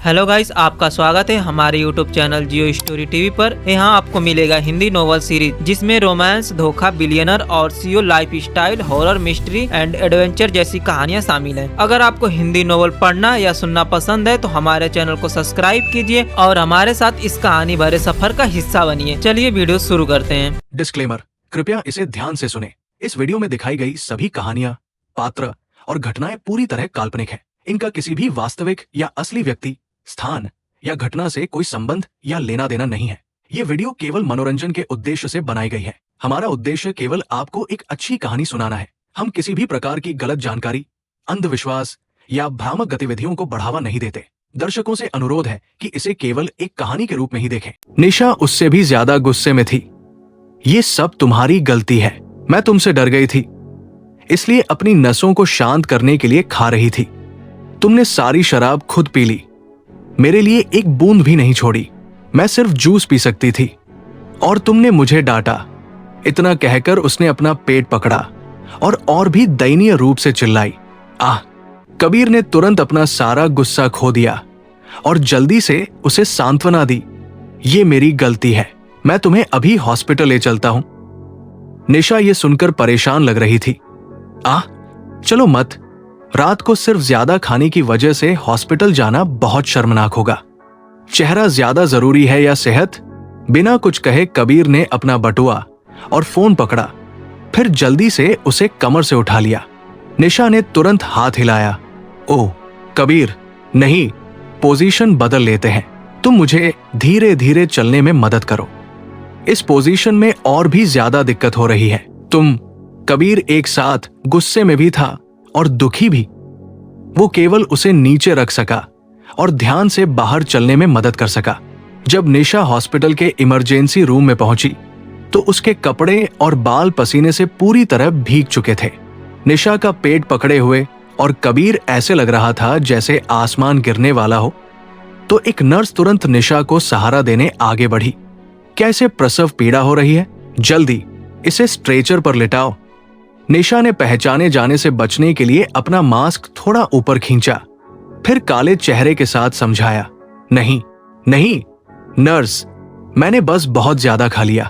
Hello guys, आपका स्वागत है हमारे यूट्यूब चैनल जियो स्टोरी टीवी पर। यहाँ आपको मिलेगा हिंदी नोवेल सीरीज जिसमें रोमांस, धोखा, बिलियनर और CO life style, horror, mystery and adventure जैसी कहानियाँ शामिल हैं। अगर आपको हिंदी नोवेल पढ़ना या सुनना पसंद है तो हमारे चैनल को सब्सक्राइब कीजिए और हमारे साथ इस कहानी भरे सफर का हिस्सा बनिए। चलिए वीडियो शुरू करते हैं। डिस्क्लेमर, कृपया इसे ध्यान से सुने। इस वीडियो में दिखाई गई सभी कहानियां, पात्र और घटनाएं पूरी तरह काल्पनिक हैं। इनका किसी भी वास्तविक या असली व्यक्ति, स्थान या घटना से कोई संबंध या लेना देना नहीं है। ये वीडियो केवल मनोरंजन के उद्देश्य से बनाई गई है। हमारा उद्देश्य केवल आपको एक अच्छी कहानी सुनाना है। हम किसी भी प्रकार की गलत जानकारी, अंधविश्वास या भ्रामक गतिविधियों को बढ़ावा नहीं देते। दर्शकों से अनुरोध है कि इसे केवल एक कहानी के रूप में ही देखें। निशा उससे भी ज्यादा गुस्से में थी। ये सब तुम्हारी गलती है। मैं तुमसे डर गई थी, इसलिए अपनी नसों को शांत करने के लिए खा रही थी। तुमने सारी शराब खुद पी ली, मेरे लिए एक बूंद भी नहीं छोड़ी। मैं सिर्फ जूस पी सकती थी और तुमने मुझे डांटा। इतना कहकर उसने अपना पेट पकड़ा और भी दयनीय रूप से चिल्लाई। आह! कबीर ने तुरंत अपना सारा गुस्सा खो दिया और जल्दी से उसे सांत्वना दी। ये मेरी गलती है, मैं तुम्हें अभी हॉस्पिटल ले चलता हूं। निशा ये सुनकर परेशान लग रही थी। आह! चलो मत, रात को सिर्फ ज्यादा खाने की वजह से हॉस्पिटल जाना बहुत शर्मनाक होगा। चेहरा ज्यादा जरूरी है या सेहत? बिना कुछ कहे कबीर ने अपना बटुआ और फोन पकड़ा, फिर जल्दी से उसे कमर से उठा लिया। निशा ने तुरंत हाथ हिलाया। ओह कबीर, नहीं, पोजीशन बदल लेते हैं। तुम मुझे धीरे धीरे चलने में मदद करो। इस पोजीशन में और भी ज्यादा दिक्कत हो रही है। कबीर एक साथ गुस्से में भी था और दुखी भी। वो केवल उसे नीचे रख सका और ध्यान से बाहर चलने में मदद कर सका। जब निशा हॉस्पिटल के इमरजेंसी रूम में पहुंची तो उसके कपड़े और बाल पसीने से पूरी तरह भीग चुके थे। निशा का पेट पकड़े हुए और कबीर ऐसे लग रहा था जैसे आसमान गिरने वाला हो। तो एक नर्स तुरंत निशा को सहारा देने आगे बढ़ी। क्या इसे प्रसव पीड़ा हो रही है? जल्दी इसे स्ट्रेचर पर लिटाओ। निशा ने पहचाने जाने से बचने के लिए अपना मास्क थोड़ा ऊपर खींचा, फिर काले चेहरे के साथ समझाया। नहीं नहीं नर्स, मैंने बस बहुत ज्यादा खा लिया।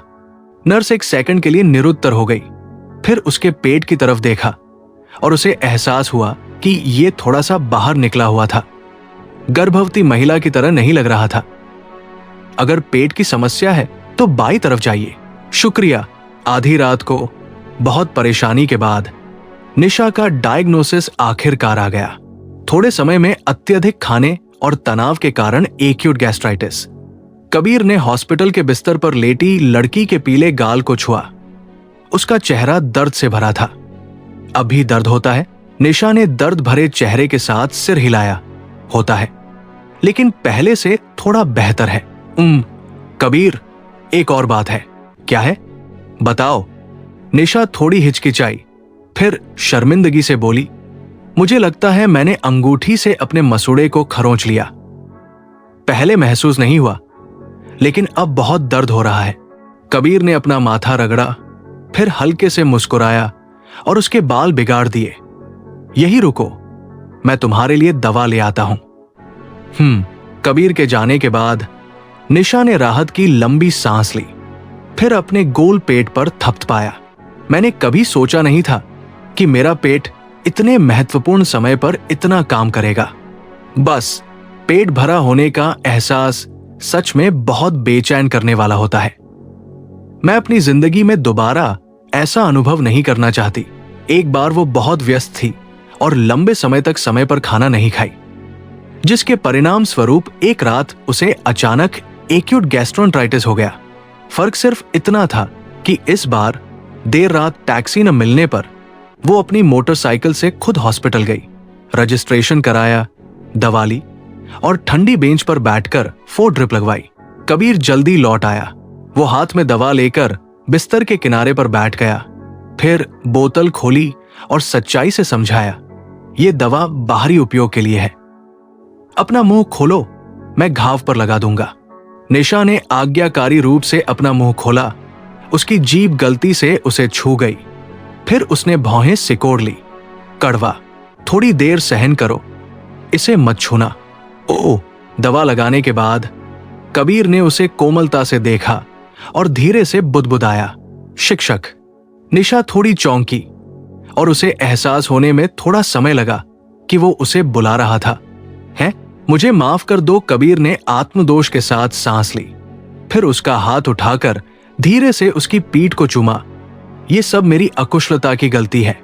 नर्स एक सेकंड के लिए निरुत्तर हो गई, फिर उसके पेट की तरफ देखा और उसे एहसास हुआ कि ये थोड़ा सा बाहर निकला हुआ था। गर्भवती महिला की तरह नहीं लग रहा था। अगर पेट की समस्या है तो बाईं तरफ जाइए। शुक्रिया। आधी रात को बहुत परेशानी के बाद निशा का डायग्नोसिस आखिरकार आ गया। थोड़े समय में अत्यधिक खाने और तनाव के कारण एक्यूट गैस्ट्राइटिस। कबीर ने हॉस्पिटल के बिस्तर पर लेटी लड़की के पीले गाल को छुआ। उसका चेहरा दर्द से भरा था। अभी दर्द होता है? निशा ने दर्द भरे चेहरे के साथ सिर हिलाया। होता है, लेकिन पहले से थोड़ा बेहतर है। कबीर, एक और बात है। क्या है? बताओ। निशा थोड़ी हिचकिचाई, फिर शर्मिंदगी से बोली, मुझे लगता है मैंने अंगूठी से अपने मसूड़े को खरोंच लिया। पहले महसूस नहीं हुआ, लेकिन अब बहुत दर्द हो रहा है। कबीर ने अपना माथा रगड़ा, फिर हल्के से मुस्कुराया और उसके बाल बिगाड़ दिए। यही रुको, मैं तुम्हारे लिए दवा ले आता हूं। कबीर के जाने के बाद निशा ने राहत की लंबी सांस ली, फिर अपने गोल पेट पर थपथपाया। मैंने कभी सोचा नहीं था कि मेरा पेट इतने महत्वपूर्ण समय पर इतना काम करेगा। बस पेट भरा होने का एहसास सच में बहुत बेचैन करने वाला होता है। मैं अपनी जिंदगी में दोबारा ऐसा अनुभव नहीं करना चाहती। एक बार वो बहुत व्यस्त थी और लंबे समय तक समय पर खाना नहीं खाई, जिसके परिणाम स्वरूप एक रात उसे अचानक एक्यूट गैस्ट्रोएंटेराइटिस हो गया। फर्क सिर्फ इतना था कि इस बार देर रात टैक्सी न मिलने पर वो अपनी मोटरसाइकिल से खुद हॉस्पिटल गई, रजिस्ट्रेशन कराया, दवा ली और ठंडी बेंच पर बैठकर 4 ड्रिप लगवाई। कबीर जल्दी लौट आया। वो हाथ में दवा लेकर बिस्तर के किनारे पर बैठ गया, फिर बोतल खोली और सच्चाई से समझाया, ये दवा बाहरी उपयोग के लिए है। अपना मुंह खोलो, मैं घाव पर लगा दूंगा। निशा ने आज्ञाकारी रूप से अपना मुंह खोला। उसकी जीभ गलती से उसे छू गई, फिर उसने भौहें सिकोड़ ली। कड़वा, थोड़ी देर सहन करो, इसे मत छूना। ओह, दवा लगाने के बाद कबीर ने उसे कोमलता से देखा और धीरे से बुदबुदाया, शिक्षक। निशा थोड़ी चौंकी और उसे एहसास होने में थोड़ा समय लगा कि वो उसे बुला रहा था। हैं? मुझे माफ कर दो, कबीर ने आत्मदोष के साथ सांस ली। फिर उसका हाथ उठाकर धीरे से उसकी पीठ को चूमा। ये सब मेरी अकुशलता की गलती है,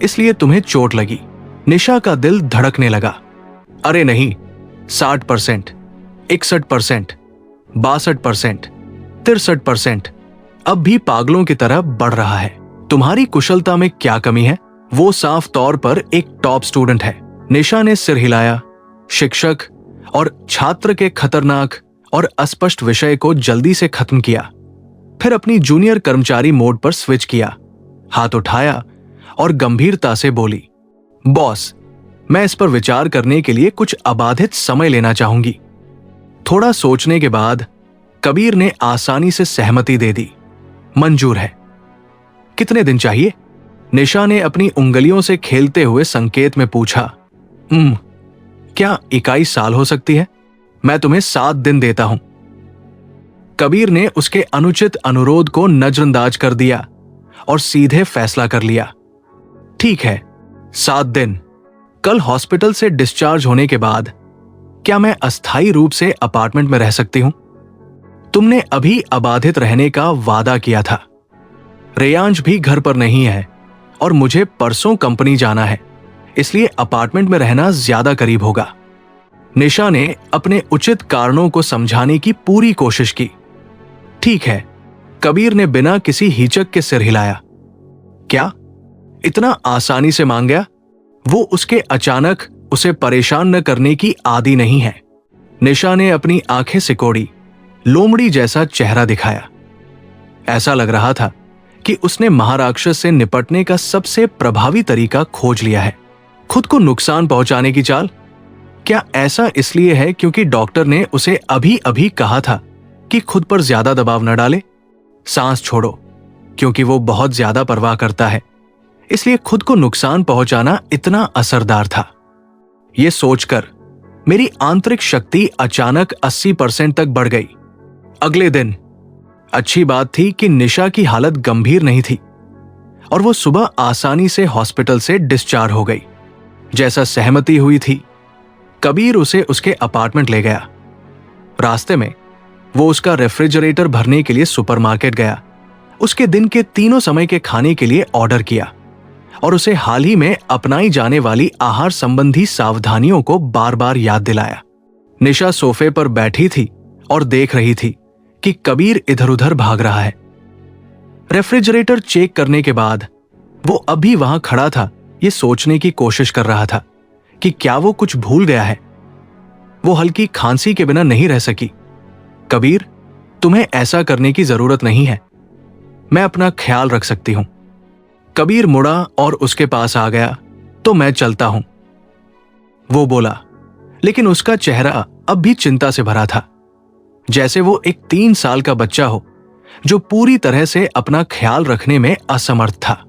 इसलिए तुम्हें चोट लगी। निशा का दिल धड़कने लगा। अरे नहीं, 60%, 61%, 62%, 63% अब भी पागलों की तरह बढ़ रहा है। तुम्हारी कुशलता में क्या कमी है? वो साफ तौर पर एक टॉप स्टूडेंट है। निशा ने सिर हिलाया। शिक्षक और छात्र के खतरनाक और अस्पष्ट विषय को जल्दी से खत्म किया। फिर अपनी जूनियर कर्मचारी मोड पर स्विच किया, हाथ उठाया और गंभीरता से बोली, बॉस, मैं इस पर विचार करने के लिए कुछ अबाधित समय लेना चाहूंगी। थोड़ा सोचने के बाद कबीर ने आसानी से सहमति दे दी। मंजूर है। कितने दिन चाहिए? निशा ने अपनी उंगलियों से खेलते हुए संकेत में पूछा। क्या इकाई साल हो सकती है? मैं तुम्हें 7 दिन देता हूं। कबीर ने उसके अनुचित अनुरोध को नजरअंदाज कर दिया और सीधे फैसला कर लिया। ठीक है, 7 दिन। कल हॉस्पिटल से डिस्चार्ज होने के बाद क्या मैं अस्थायी रूप से अपार्टमेंट में रह सकती हूं? तुमने अभी अबाधित रहने का वादा किया था। रेयांश भी घर पर नहीं है और मुझे परसों कंपनी जाना है, इसलिए अपार्टमेंट में रहना ज्यादा करीब होगा। निशा ने अपने उचित कारणों को समझाने की पूरी कोशिश की। ठीक है, कबीर ने बिना किसी हिचक के सिर हिलाया। क्या इतना आसानी से मान गया? वो उसके अचानक उसे परेशान न करने की आदी नहीं है। निशा ने अपनी आंखें सिकोड़ी, लोमड़ी जैसा चेहरा दिखाया। ऐसा लग रहा था कि उसने महाराक्षस से निपटने का सबसे प्रभावी तरीका खोज लिया है। खुद को नुकसान पहुंचाने की चाल? क्या ऐसा इसलिए है क्योंकि डॉक्टर ने उसे अभी अभी कहा था कि खुद पर ज्यादा दबाव न डाले? सांस छोड़ो, क्योंकि वो बहुत ज्यादा परवाह करता है, इसलिए खुद को नुकसान पहुंचाना इतना असरदार था। यह सोचकर मेरी आंतरिक शक्ति अचानक 80% तक बढ़ गई। अगले दिन अच्छी बात थी कि निशा की हालत गंभीर नहीं थी और वो सुबह आसानी से हॉस्पिटल से डिस्चार्ज हो गई। जैसा सहमति हुई थी, कबीर उसे उसके अपार्टमेंट ले गया। रास्ते में वो उसका रेफ्रिजरेटर भरने के लिए सुपरमार्केट गया, उसके दिन के तीनों समय के खाने के लिए ऑर्डर किया और उसे हाल ही में अपनाई जाने वाली आहार संबंधी सावधानियों को बार बार याद दिलाया। निशा सोफे पर बैठी थी और देख रही थी कि कबीर इधर उधर भाग रहा है। रेफ्रिजरेटर चेक करने के बाद वो अभी वहां खड़ा था, ये सोचने की कोशिश कर रहा था कि क्या वो कुछ भूल गया है। वो हल्की खांसी के बिना नहीं रह सकी। कबीर, तुम्हें ऐसा करने की जरूरत नहीं है, मैं अपना ख्याल रख सकती हूं। कबीर मुड़ा और उसके पास आ गया। तो मैं चलता हूं, वो बोला, लेकिन उसका चेहरा अब भी चिंता से भरा था, जैसे वो एक 3 साल का बच्चा हो जो पूरी तरह से अपना ख्याल रखने में असमर्थ था।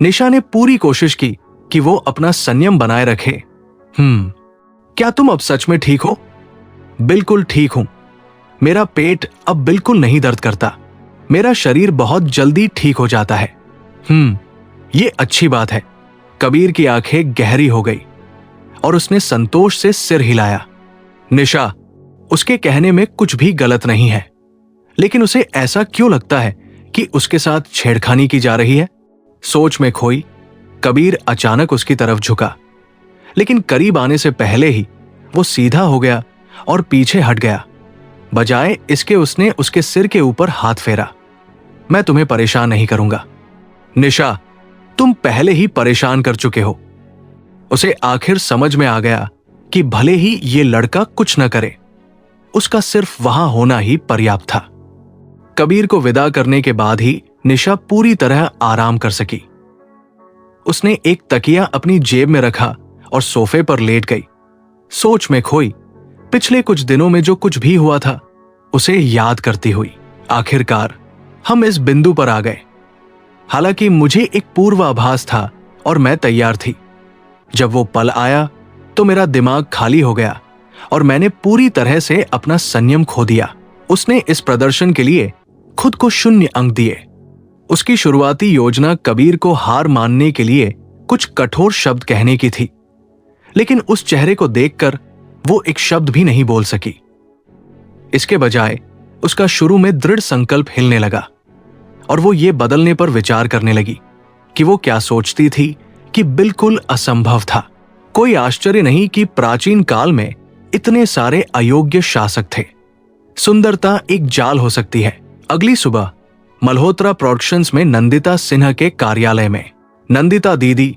निशा ने पूरी कोशिश की कि वो अपना संयम बनाए रखे। क्या तुम अब सच में ठीक हो? बिल्कुल ठीक हूं। मेरा पेट अब बिल्कुल नहीं दर्द करता। मेरा शरीर बहुत जल्दी ठीक हो जाता है। ये अच्छी बात है। कबीर की आंखें गहरी हो गई और उसने संतोष से सिर हिलाया। निशा, उसके कहने में कुछ भी गलत नहीं है, लेकिन उसे ऐसा क्यों लगता है कि उसके साथ छेड़खानी की जा रही है? सोच में खोई कबीर अचानक उसकी तरफ झुका, लेकिन करीब आने से पहले ही वो सीधा हो गया और पीछे हट गया। बजाय इसके उसने उसके सिर के ऊपर हाथ फेरा। मैं तुम्हें परेशान नहीं करूंगा। निशा, तुम पहले ही परेशान कर चुके हो। उसे आखिर समझ में आ गया कि भले ही ये लड़का कुछ न करे, उसका सिर्फ वहां होना ही पर्याप्त था। कबीर को विदा करने के बाद ही निशा पूरी तरह आराम कर सकी। उसने एक तकिया अपनी जेब में रखा और सोफे पर लेट गई, सोच में खोई पिछले कुछ दिनों में जो कुछ भी हुआ था उसे याद करती हुई। आखिरकार हम इस बिंदु पर आ गए। हालांकि मुझे एक पूर्वाभास था और मैं तैयार थी। जब वो पल आया तो मेरा दिमाग खाली हो गया और मैंने पूरी तरह से अपना संयम खो दिया। उसने इस प्रदर्शन के लिए खुद को 0 अंक दिए। उसकी शुरुआती योजना कबीर को हार मानने के लिए कुछ कठोर शब्द कहने की थी, लेकिन उस चेहरे को देखकर वो एक शब्द भी नहीं बोल सकी। इसके बजाय उसका शुरू में दृढ़ संकल्प हिलने लगा और वो ये बदलने पर विचार करने लगी कि वो क्या सोचती थी कि बिल्कुल असंभव था। कोई आश्चर्य नहीं कि प्राचीन काल में इतने सारे अयोग्य शासक थे। सुंदरता एक जाल हो सकती है। अगली सुबह मल्होत्रा प्रोडक्शंस में नंदिता सिन्हा के कार्यालय में। नंदिता दीदी,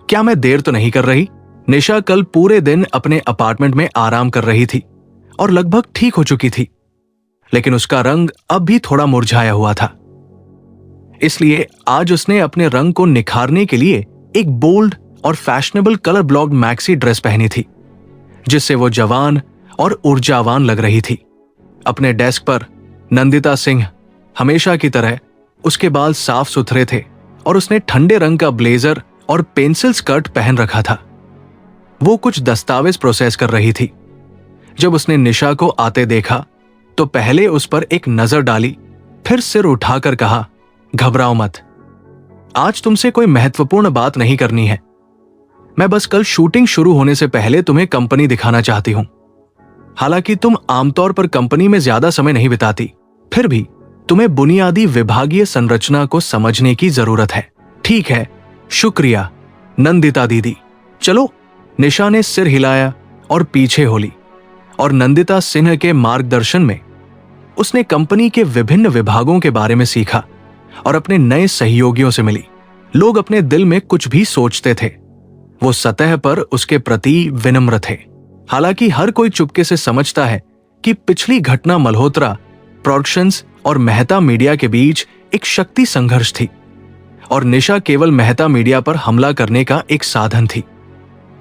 क्या मैं देर तो नहीं कर रही? निशा कल पूरे दिन अपने अपार्टमेंट में आराम कर रही थी और लगभग ठीक हो चुकी थी, लेकिन उसका रंग अब भी थोड़ा मुरझाया हुआ था। इसलिए आज उसने अपने रंग को निखारने के लिए एक बोल्ड और fashionable colour blocked maxi dress पहनी थी, जिससे वो जवान और ऊर्जावान लग रही थी। अपने डेस्क पर नंदिता सिंह हमेशा की तरह, उसके बाल साफ सुथरे थे और उसने ठंडे रंग का ब्लेजर और पेंसिल स्कर्ट पहन रखा था। वो कुछ दस्तावेज प्रोसेस कर रही थी। जब उसने निशा को आते देखा तो पहले उस पर एक नजर डाली, फिर सिर उठाकर कहा, घबराओ मत, आज तुमसे कोई महत्वपूर्ण बात नहीं करनी है। मैं बस कल शूटिंग शुरू होने से पहले तुम्हें कंपनी दिखाना चाहती हूं। हालांकि तुम आमतौर पर कंपनी में ज्यादा समय नहीं बिताती, फिर भी तुम्हें बुनियादी विभागीय संरचना को समझने की जरूरत है। ठीक है, शुक्रिया नंदिता दीदी। चलो। निशा ने सिर हिलाया और पीछे हो ली और नंदिता सिन्हा के मार्गदर्शन में उसने कंपनी के विभिन्न विभागों के बारे में सीखा और अपने नए सहयोगियों से मिली। लोग अपने दिल में कुछ भी सोचते थे, वो सतह पर उसके प्रति विनम्र थे। हालांकि हर कोई चुपके से समझता है कि पिछली घटना मल्होत्रा प्रोडक्शंस और मेहता मीडिया के बीच एक शक्ति संघर्ष थी और निशा केवल मेहता मीडिया पर हमला करने का एक साधन थी।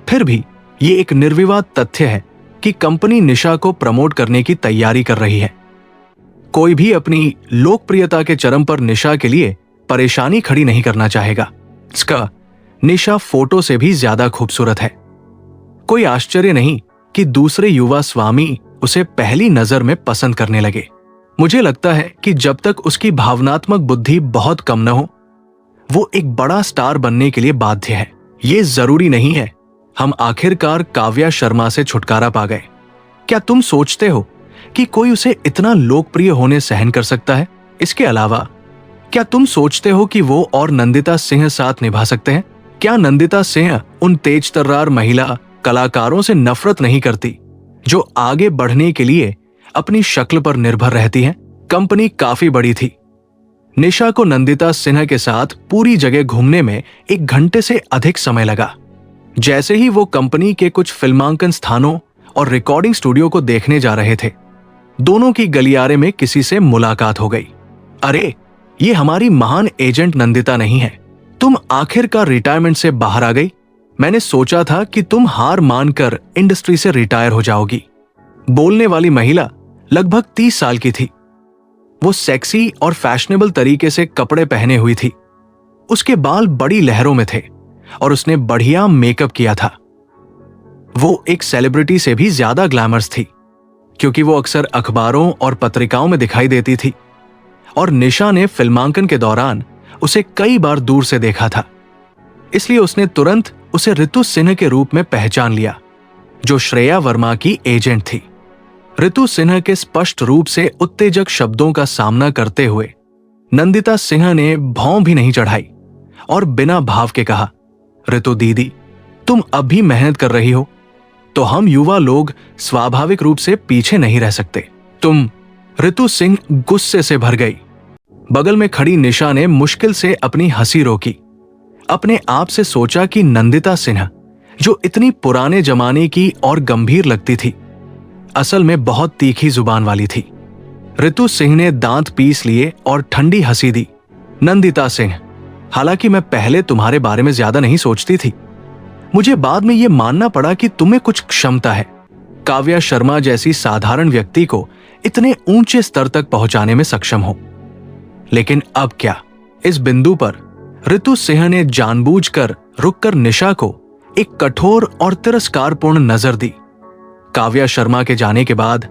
फिर भी ये एक निर्विवाद तथ्य है कि कंपनी निशा को प्रमोट करने की तैयारी कर रही है। कोई भी अपनी लोकप्रियता के चरम पर निशा के लिए परेशानी खड़ी नहीं करना चाहेगा। इसका निशा फोटो से भी ज्यादा खूबसूरत है। कोई आश्चर्य नहीं कि दूसरे युवा स्वामी उसे पहली नजर में पसंद करने लगे। मुझे लगता है कि जब तक उसकी भावनात्मक बुद्धि बहुत कम न हो, वो एक बड़ा स्टार बनने के लिए बाध्य है। ये जरूरी नहीं है हम आखिरकार काव्या शर्मा से छुटकारा पा गए। क्या तुम सोचते हो कि कोई उसे इतना लोकप्रिय होने सहन कर सकता है? इसके अलावा क्या तुम सोचते हो कि वो और नंदिता सिंह साथ निभा सकते हैं? क्या नंदिता सिंह उन तेज तर्रार महिला कलाकारों से नफरत नहीं करती जो आगे बढ़ने के लिए अपनी शक्ल पर निर्भर रहती हैं? कंपनी काफी बड़ी थी। निशा को नंदिता सिन्हा के साथ पूरी जगह घूमने में 1 घंटे से अधिक समय लगा। जैसे ही वो कंपनी के कुछ फिल्मांकन स्थानों और रिकॉर्डिंग स्टूडियो को देखने जा रहे थे, दोनों की गलियारे में किसी से मुलाकात हो गई। अरे, ये हमारी महान एजेंट नंदिता नहीं है। तुम आखिरकार रिटायरमेंट से बाहर आ गई। मैंने सोचा था कि तुम हार मानकर इंडस्ट्री से रिटायर हो जाओगी। बोलने वाली महिला लगभग 30 साल की थी। वो सेक्सी और फैशनेबल तरीके से कपड़े पहने हुई थी। उसके बाल बड़ी लहरों में थे और उसने बढ़िया मेकअप किया था। वो एक सेलिब्रिटी से भी ज्यादा ग्लैमरस थी, क्योंकि वो अक्सर अखबारों और पत्रिकाओं में दिखाई देती थी और निशा ने फिल्मांकन के दौरान उसे कई बार दूर से देखा था। इसलिए उसने तुरंत उसे ऋतु सिन्हा के रूप में पहचान लिया, जो श्रेया वर्मा की एजेंट थी। ऋतु सिन्हा के स्पष्ट रूप से उत्तेजक शब्दों का सामना करते हुए नंदिता सिन्हा ने भौं भी नहीं चढ़ाई और बिना भाव के कहा, ऋतु दीदी, तुम अब भी मेहनत कर रही हो तो हम युवा लोग स्वाभाविक रूप से पीछे नहीं रह सकते। तुम। ऋतु सिंह गुस्से से भर गई। बगल में खड़ी निशा ने मुश्किल से अपनी हंसी रोकी। अपने आप से सोचा कि नंदिता सिन्हा, जो इतनी पुराने जमाने की और गंभीर लगती थी, असल में बहुत तीखी जुबान वाली थी। ऋतु सिंह ने दांत पीस लिए और ठंडी हंसी दी। नंदिता सिंह, हालांकि मैं पहले तुम्हारे बारे में ज्यादा नहीं सोचती थी, मुझे बाद में यह मानना पड़ा कि तुम्हें कुछ क्षमता है, काव्या शर्मा जैसी साधारण व्यक्ति को इतने ऊंचे स्तर तक पहुंचाने में सक्षम हो। लेकिन अब क्या? इस बिंदु पर ऋतु सिंह ने जानबूझकर रुककर निशा को एक कठोर और तिरस्कारपूर्ण नजर दी। काव्या शर्मा के जाने के बाद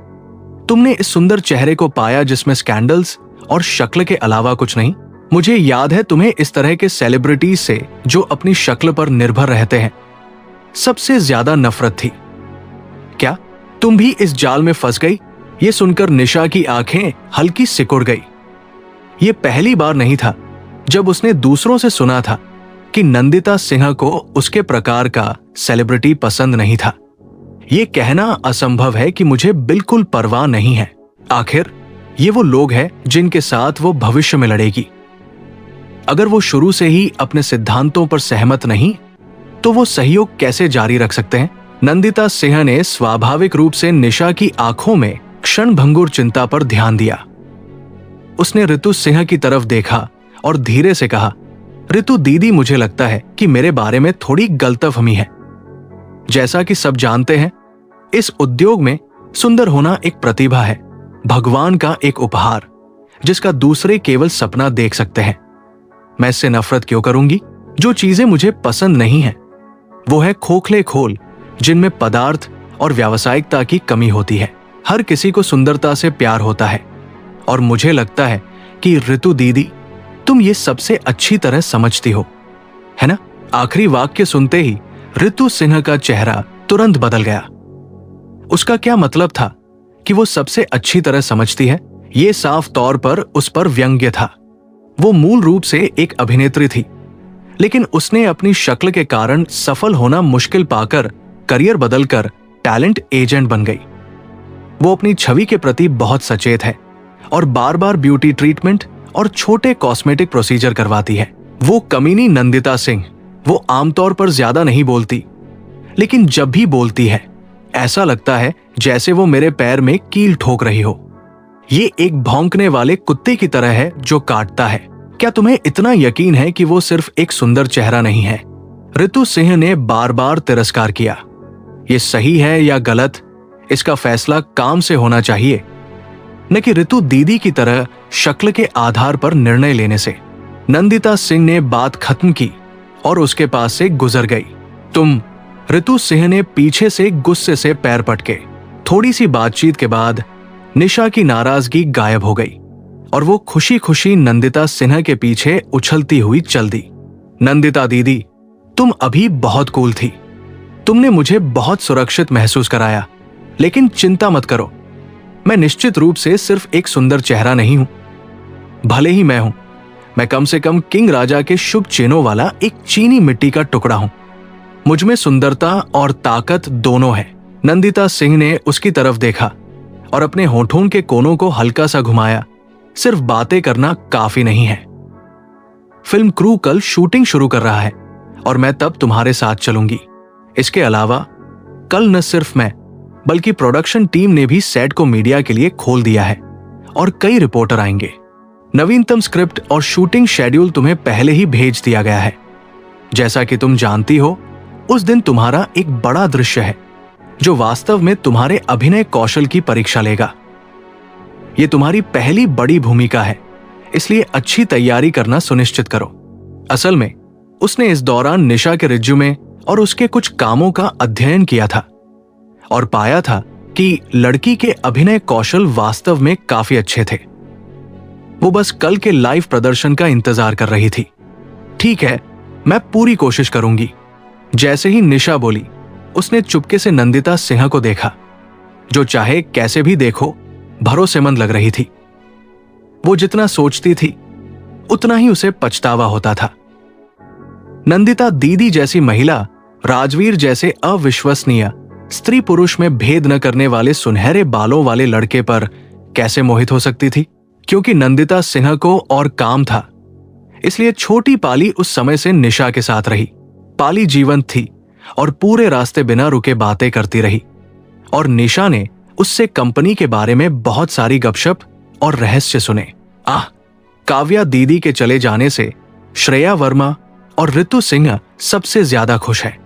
तुमने इस सुंदर चेहरे को पाया जिसमें स्कैंडल्स और शक्ल के अलावा कुछ नहीं। मुझे याद है तुम्हें इस तरह के सेलिब्रिटीज से जो अपनी शक्ल पर निर्भर रहते हैं सबसे ज्यादा नफरत थी। क्या तुम भी इस जाल में फंस गई? ये सुनकर निशा की आंखें हल्की सिकुड़ गई। ये पहली बार नहीं था जब उसने दूसरों से सुना था कि नंदिता सिन्हा को उसके प्रकार का सेलिब्रिटी पसंद नहीं था। ये कहना असंभव है कि मुझे बिल्कुल परवाह नहीं है। आखिर ये वो लोग हैं जिनके साथ वो भविष्य में लड़ेगी। अगर वो शुरू से ही अपने सिद्धांतों पर सहमत नहीं तो वो सहयोग कैसे जारी रख सकते हैं? नंदिता सिन्हा ने स्वाभाविक रूप से निशा की आंखों में क्षणभंगुर चिंता पर ध्यान दिया। उसने ऋतु सिन्हा की तरफ देखा और धीरे से कहा, ऋतु दीदी, मुझे लगता है कि मेरे बारे में थोड़ी गलतफहमी है। जैसा कि सब जानते हैं, इस उद्योग में सुंदर होना एक प्रतिभा है, भगवान का एक उपहार जिसका दूसरे केवल सपना देख सकते हैं। मैं इससे नफरत क्यों करूंगी? जो चीजें मुझे पसंद नहीं है वो है खोखले खोल जिनमें पदार्थ और व्यावसायिकता की कमी होती है। हर किसी को सुंदरता से प्यार होता है और मुझे लगता है कि ऋतु दीदी तुम ये सबसे अच्छी तरह समझती हो, है ना? आखिरी वाक्य सुनते ही ऋतु सिन्हा का चेहरा तुरंत बदल गया। उसका क्या मतलब था कि वो सबसे अच्छी तरह समझती है? ये साफ तौर पर उस पर व्यंग्य था। वो मूल रूप से एक अभिनेत्री थी, लेकिन उसने अपनी शक्ल के कारण सफल होना मुश्किल पाकर करियर बदलकर टैलेंट एजेंट बन गई। वो अपनी छवि के प्रति बहुत सचेत है और बार बार ब्यूटी ट्रीटमेंट और छोटे कॉस्मेटिक प्रोसीजर करवाती है। वो कमीनी नंदिता सिंह, वो आमतौर पर ज्यादा नहीं बोलती, लेकिन जब भी बोलती है ऐसा लगता है जैसे वो मेरे पैर में कील ठोक रही हो। ये एक भौंकने वाले कुत्ते की तरह है जो काटता है। क्या तुम्हें इतना यकीन है कि वो सिर्फ एक सुंदर चेहरा नहीं है? ऋतु सिंह ने बार बार तिरस्कार किया। ये सही है या गलत, इसका फैसला काम से होना चाहिए, न कि ऋतु दीदी की तरह शक्ल के आधार पर निर्णय लेने से। नंदिता सिंह ने बात खत्म की और उसके पास से गुजर गई। तुम, ऋतु सिंह ने पीछे से गुस्से से पैर पटके। थोड़ी सी बातचीत के बाद निशा की नाराजगी गायब हो गई और वो खुशी खुशी नंदिता सिन्हा के पीछे उछलती हुई चल दी। नंदिता दीदी, तुम अभी बहुत कूल थी। तुमने मुझे बहुत सुरक्षित महसूस कराया, लेकिन चिंता मत करो, मैं निश्चित रूप से सिर्फ एक सुंदर चेहरा नहीं हूं। भले ही मैं कम से कम किंग राजा के शुभ चिन्हों वाला एक चीनी मिट्टी का टुकड़ा हूं। मुझमें सुंदरता और ताकत दोनों है। नंदिता सिंह ने उसकी तरफ देखा और अपने होठों के कोनों को हल्का सा घुमाया। सिर्फ बातें करना काफी नहीं है। फिल्म क्रू कल शूटिंग शुरू कर रहा है और मैं तब तुम्हारे साथ चलूंगी। इसके अलावा कल न सिर्फ मैं बल्कि प्रोडक्शन टीम ने भी सेट को मीडिया के लिए खोल दिया है और कई रिपोर्टर आएंगे। नवीनतम स्क्रिप्ट और शूटिंग शेड्यूल तुम्हें पहले ही भेज दिया गया है। जैसा कि तुम जानती हो, उस दिन तुम्हारा एक बड़ा दृश्य है जो वास्तव में तुम्हारे अभिनय कौशल की परीक्षा लेगा। ये तुम्हारी पहली बड़ी भूमिका है, इसलिए अच्छी तैयारी करना सुनिश्चित करो। असल में उसने इस दौरान निशा के रिज्यूमे और उसके कुछ कामों का अध्ययन किया था और पाया था कि लड़की के अभिनय कौशल वास्तव में काफी अच्छे थे। वो बस कल के लाइव प्रदर्शन का इंतजार कर रही थी। ठीक है, मैं पूरी कोशिश करूंगी। जैसे ही निशा बोली, उसने चुपके से नंदिता सिन्हा को देखा, जो चाहे कैसे भी देखो भरोसेमंद लग रही थी। वो जितना सोचती थी उतना ही उसे पछतावा होता था। नंदिता दीदी जैसी महिला राजवीर जैसे अविश्वसनीय स्त्री पुरुष में भेद न करने वाले सुनहरे बालों वाले लड़के पर कैसे मोहित हो सकती थी? क्योंकि नंदिता सिन्हा को और काम था, इसलिए छोटी पाली उस समय से निशा के साथ रही। पाली जीवंत थी और पूरे रास्ते बिना रुके बातें करती रही और निशा ने उससे कंपनी के बारे में बहुत सारी गपशप और रहस्य सुने। काव्या दीदी के चले जाने से श्रेया वर्मा और ऋतु सिंह सबसे ज्यादा खुश है।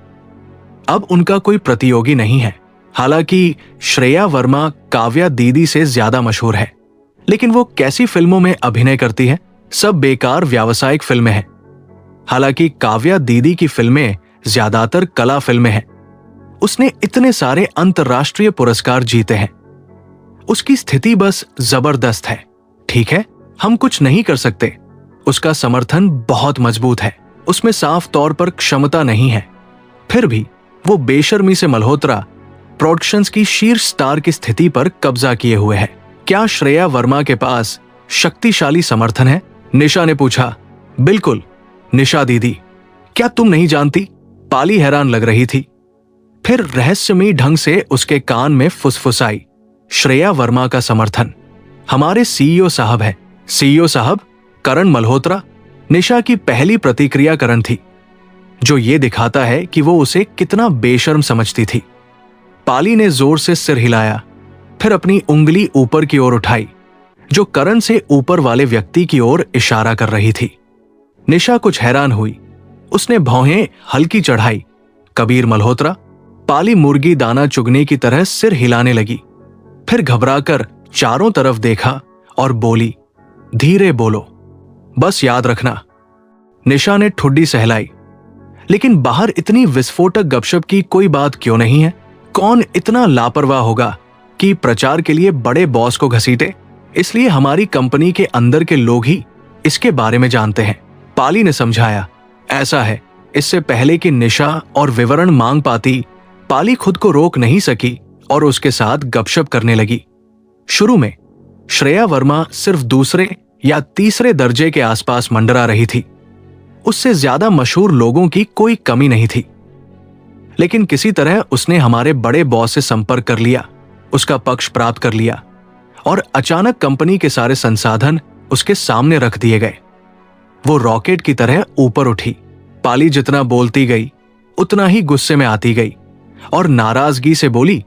अब उनका कोई प्रतियोगी नहीं है। हालांकि श्रेया वर्मा काव्या दीदी से ज्यादा मशहूर है, लेकिन वो कैसी फिल्मों में अभिनय करती है? सब बेकार व्यावसायिक फिल्में हैं। हालांकि काव्या दीदी की फिल्में ज्यादातर कला फिल्में हैं उसने इतने सारे अंतर्राष्ट्रीय पुरस्कार जीते हैं। उसकी स्थिति बस जबरदस्त है। ठीक है, हम कुछ नहीं कर सकते। उसका समर्थन बहुत मजबूत है, उसमें साफ तौर पर क्षमता नहीं है। फिर भी वो बेशर्मी से मल्होत्रा प्रोडक्शंस की शीर्ष स्टार की स्थिति पर कब्जा किए हुए है। क्या श्रेया वर्मा के पास शक्तिशाली समर्थन है? निशा ने पूछा। बिल्कुल निशा दीदी, क्या तुम नहीं जानती? पाली हैरान लग रही थी। फिर रहस्यमयी ढंग से उसके कान में फुसफुसाई। श्रेया वर्मा का समर्थन हमारे सीईओ साहब है। सीईओ साहब? करण मल्होत्रा? निशा की पहली प्रतिक्रिया करण थी, जो ये दिखाता है कि वो उसे कितना बेशर्म समझती थी। पाली ने जोर से सिर हिलाया, फिर अपनी उंगली ऊपर की ओर उठाई, जो करण से ऊपर वाले व्यक्ति की ओर इशारा कर रही थी। निशा कुछ हैरान हुई। उसने भौहें हल्की चढ़ाई। कबीर मल्होत्रा? पाली मुर्गी दाना चुगने की तरह सिर हिलाने लगी, फिर घबराकर चारों तरफ देखा और बोली, धीरे बोलो, बस याद रखना। निशा ने ठुड्डी सहलाई। लेकिन बाहर इतनी विस्फोटक गपशप की कोई बात क्यों नहीं है? कौन इतना लापरवाह होगा कि प्रचार के लिए बड़े बॉस को घसीटे? इसलिए हमारी कंपनी के अंदर के लोग ही इसके बारे में जानते हैं, पाली ने समझाया। ऐसा है, इससे पहले कि निशा और विवरण मांग पाती, पाली खुद को रोक नहीं सकी और उसके साथ गपशप करने लगी। शुरू में श्रेया वर्मा सिर्फ दूसरे या तीसरे दर्जे के आसपास मंडरा रही थी। उससे ज्यादा मशहूर लोगों की कोई कमी नहीं थी। लेकिन किसी तरह उसने हमारे बड़े बॉस से संपर्क कर लिया, उसका पक्ष प्राप्त कर लिया और अचानक कंपनी के सारे संसाधन उसके सामने रख दिए गए। वो रॉकेट की तरह ऊपर उठी। पाली जितना बोलती गई उतना ही गुस्से में आती गई और नाराजगी से बोली,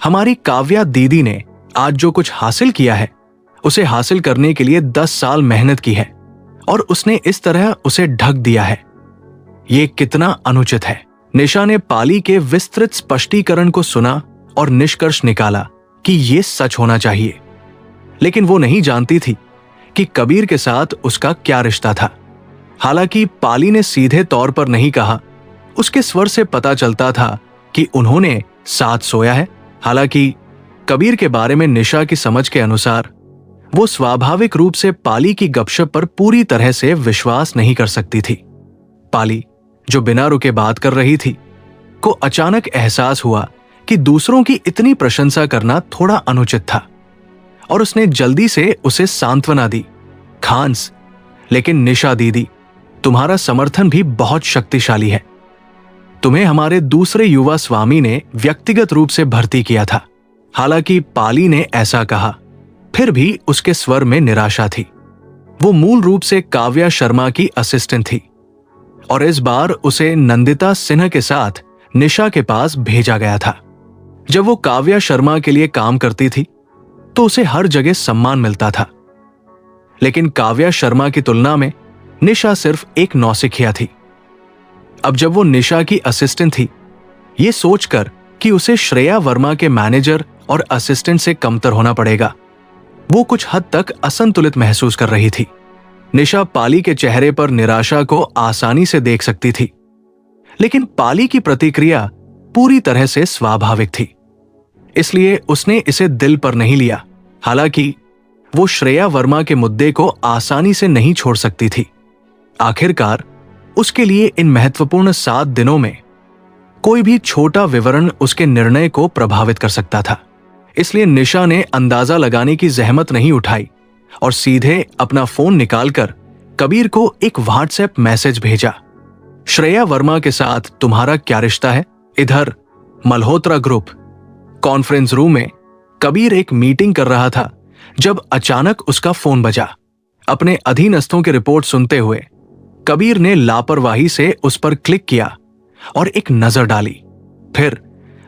हमारी काव्या दीदी ने आज जो कुछ हासिल किया है, उसे हासिल करने के लिए 10 साल मेहनत की है और उसने इस तरह उसे ढक दिया है। ये कितना अनुचित है। निशा ने पाली के विस्तृत स्पष्टीकरण को सुना और निष्कर्ष निकाला कि ये सच होना चाहिए। लेकिन वो नहीं जानती थी कि कबीर के साथ उसका क्या रिश्ता था। हालांकि पाली ने सीधे तौर पर नहीं कहा, उसके स्वर से पता चलता था कि उन्होंने साथ सोया है। हालांकि कबीर के बारे में निशा की समझ के अनुसार वो स्वाभाविक रूप से पाली की गपशप पर पूरी तरह से विश्वास नहीं कर सकती थी। पाली, जो बिना रुके बात कर रही थी, को अचानक एहसास हुआ कि दूसरों की इतनी प्रशंसा करना थोड़ा अनुचित था और उसने जल्दी से उसे सांत्वना दी। खांस, लेकिन निशा दीदी, तुम्हारा समर्थन भी बहुत शक्तिशाली है। तुम्हें हमारे दूसरे युवा स्वामी ने व्यक्तिगत रूप से भर्ती किया था। हालांकि पाली ने ऐसा कहा, फिर भी उसके स्वर में निराशा थी। वो मूल रूप से काव्या शर्मा की असिस्टेंट थी और इस बार उसे नंदिता सिन्हा के साथ निशा के पास भेजा गया था। जब वो काव्या शर्मा के लिए काम करती थी तो उसे हर जगह सम्मान मिलता था, लेकिन काव्या शर्मा की तुलना में निशा सिर्फ एक नौसिखिया थी। अब जब वो निशा की असिस्टेंट थी, ये सोचकर कि उसे श्रेया वर्मा के मैनेजर और असिस्टेंट से कमतर होना पड़ेगा, वो कुछ हद तक असंतुलित महसूस कर रही थी। निशा पाली के चेहरे पर निराशा को आसानी से देख सकती थी, लेकिन पाली की प्रतिक्रिया पूरी तरह से स्वाभाविक थी, इसलिए उसने इसे दिल पर नहीं लिया। हालांकि वो श्रेया वर्मा के मुद्दे को आसानी से नहीं छोड़ सकती थी। आखिरकार उसके लिए इन महत्वपूर्ण 7 दिनों में कोई भी छोटा विवरण उसके निर्णय को प्रभावित कर सकता था। इसलिए निशा ने अंदाजा लगाने की जहमत नहीं उठाई और सीधे अपना फोन निकालकर कबीर को एक व्हाट्सएप मैसेज भेजा। श्रेया वर्मा के साथ तुम्हारा क्या रिश्ता है? इधर मल्होत्रा ग्रुप कॉन्फ्रेंस रूम में कबीर एक मीटिंग कर रहा था जब अचानक उसका फोन बजा। अपने अधीनस्थों की रिपोर्ट सुनते हुए कबीर ने लापरवाही से उस पर क्लिक किया और एक नजर डाली। फिर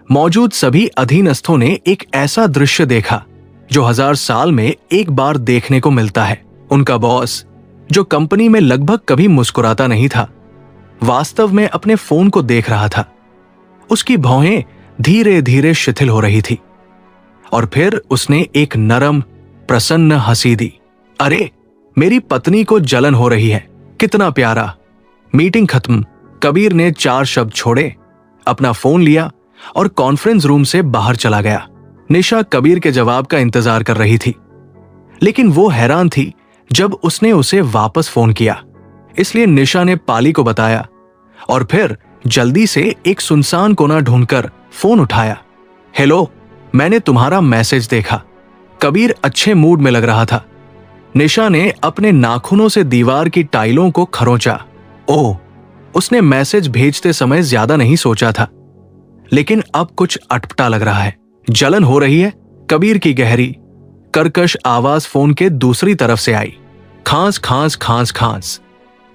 मौजूद सभी अधीनस्थों ने एक ऐसा दृश्य देखा जो 1000 साल में एक बार देखने को मिलता है। उनका बॉस, जो कंपनी में लगभग कभी मुस्कुराता नहीं था, वास्तव में अपने फोन को देख रहा था। उसकी भौहें धीरे धीरे शिथिल हो रही थी और फिर उसने एक नरम प्रसन्न हंसी दी। अरे, मेरी पत्नी को जलन हो रही है, कितना प्यारा। मीटिंग खत्म। कबीर ने 4 शब्द छोड़े, अपना फोन लिया और कॉन्फ्रेंस रूम से बाहर चला गया। निशा कबीर के जवाब का इंतजार कर रही थी, लेकिन वो हैरान थी जब उसने उसे वापस फोन किया। इसलिए निशा ने पाली को बताया और फिर जल्दी से एक सुनसान कोना ढूंढकर फोन उठाया। हेलो, मैंने तुम्हारा मैसेज देखा। कबीर अच्छे मूड में लग रहा था। निशा ने अपने नाखूनों से दीवार की टाइलों को खरोंचा। ओह, उसने मैसेज भेजते समय ज्यादा नहीं सोचा था, लेकिन अब कुछ अटपटा लग रहा है। जलन हो रही है। कबीर की गहरी कर्कश आवाज फोन के दूसरी तरफ से आई। खांस खांस खांस खांस।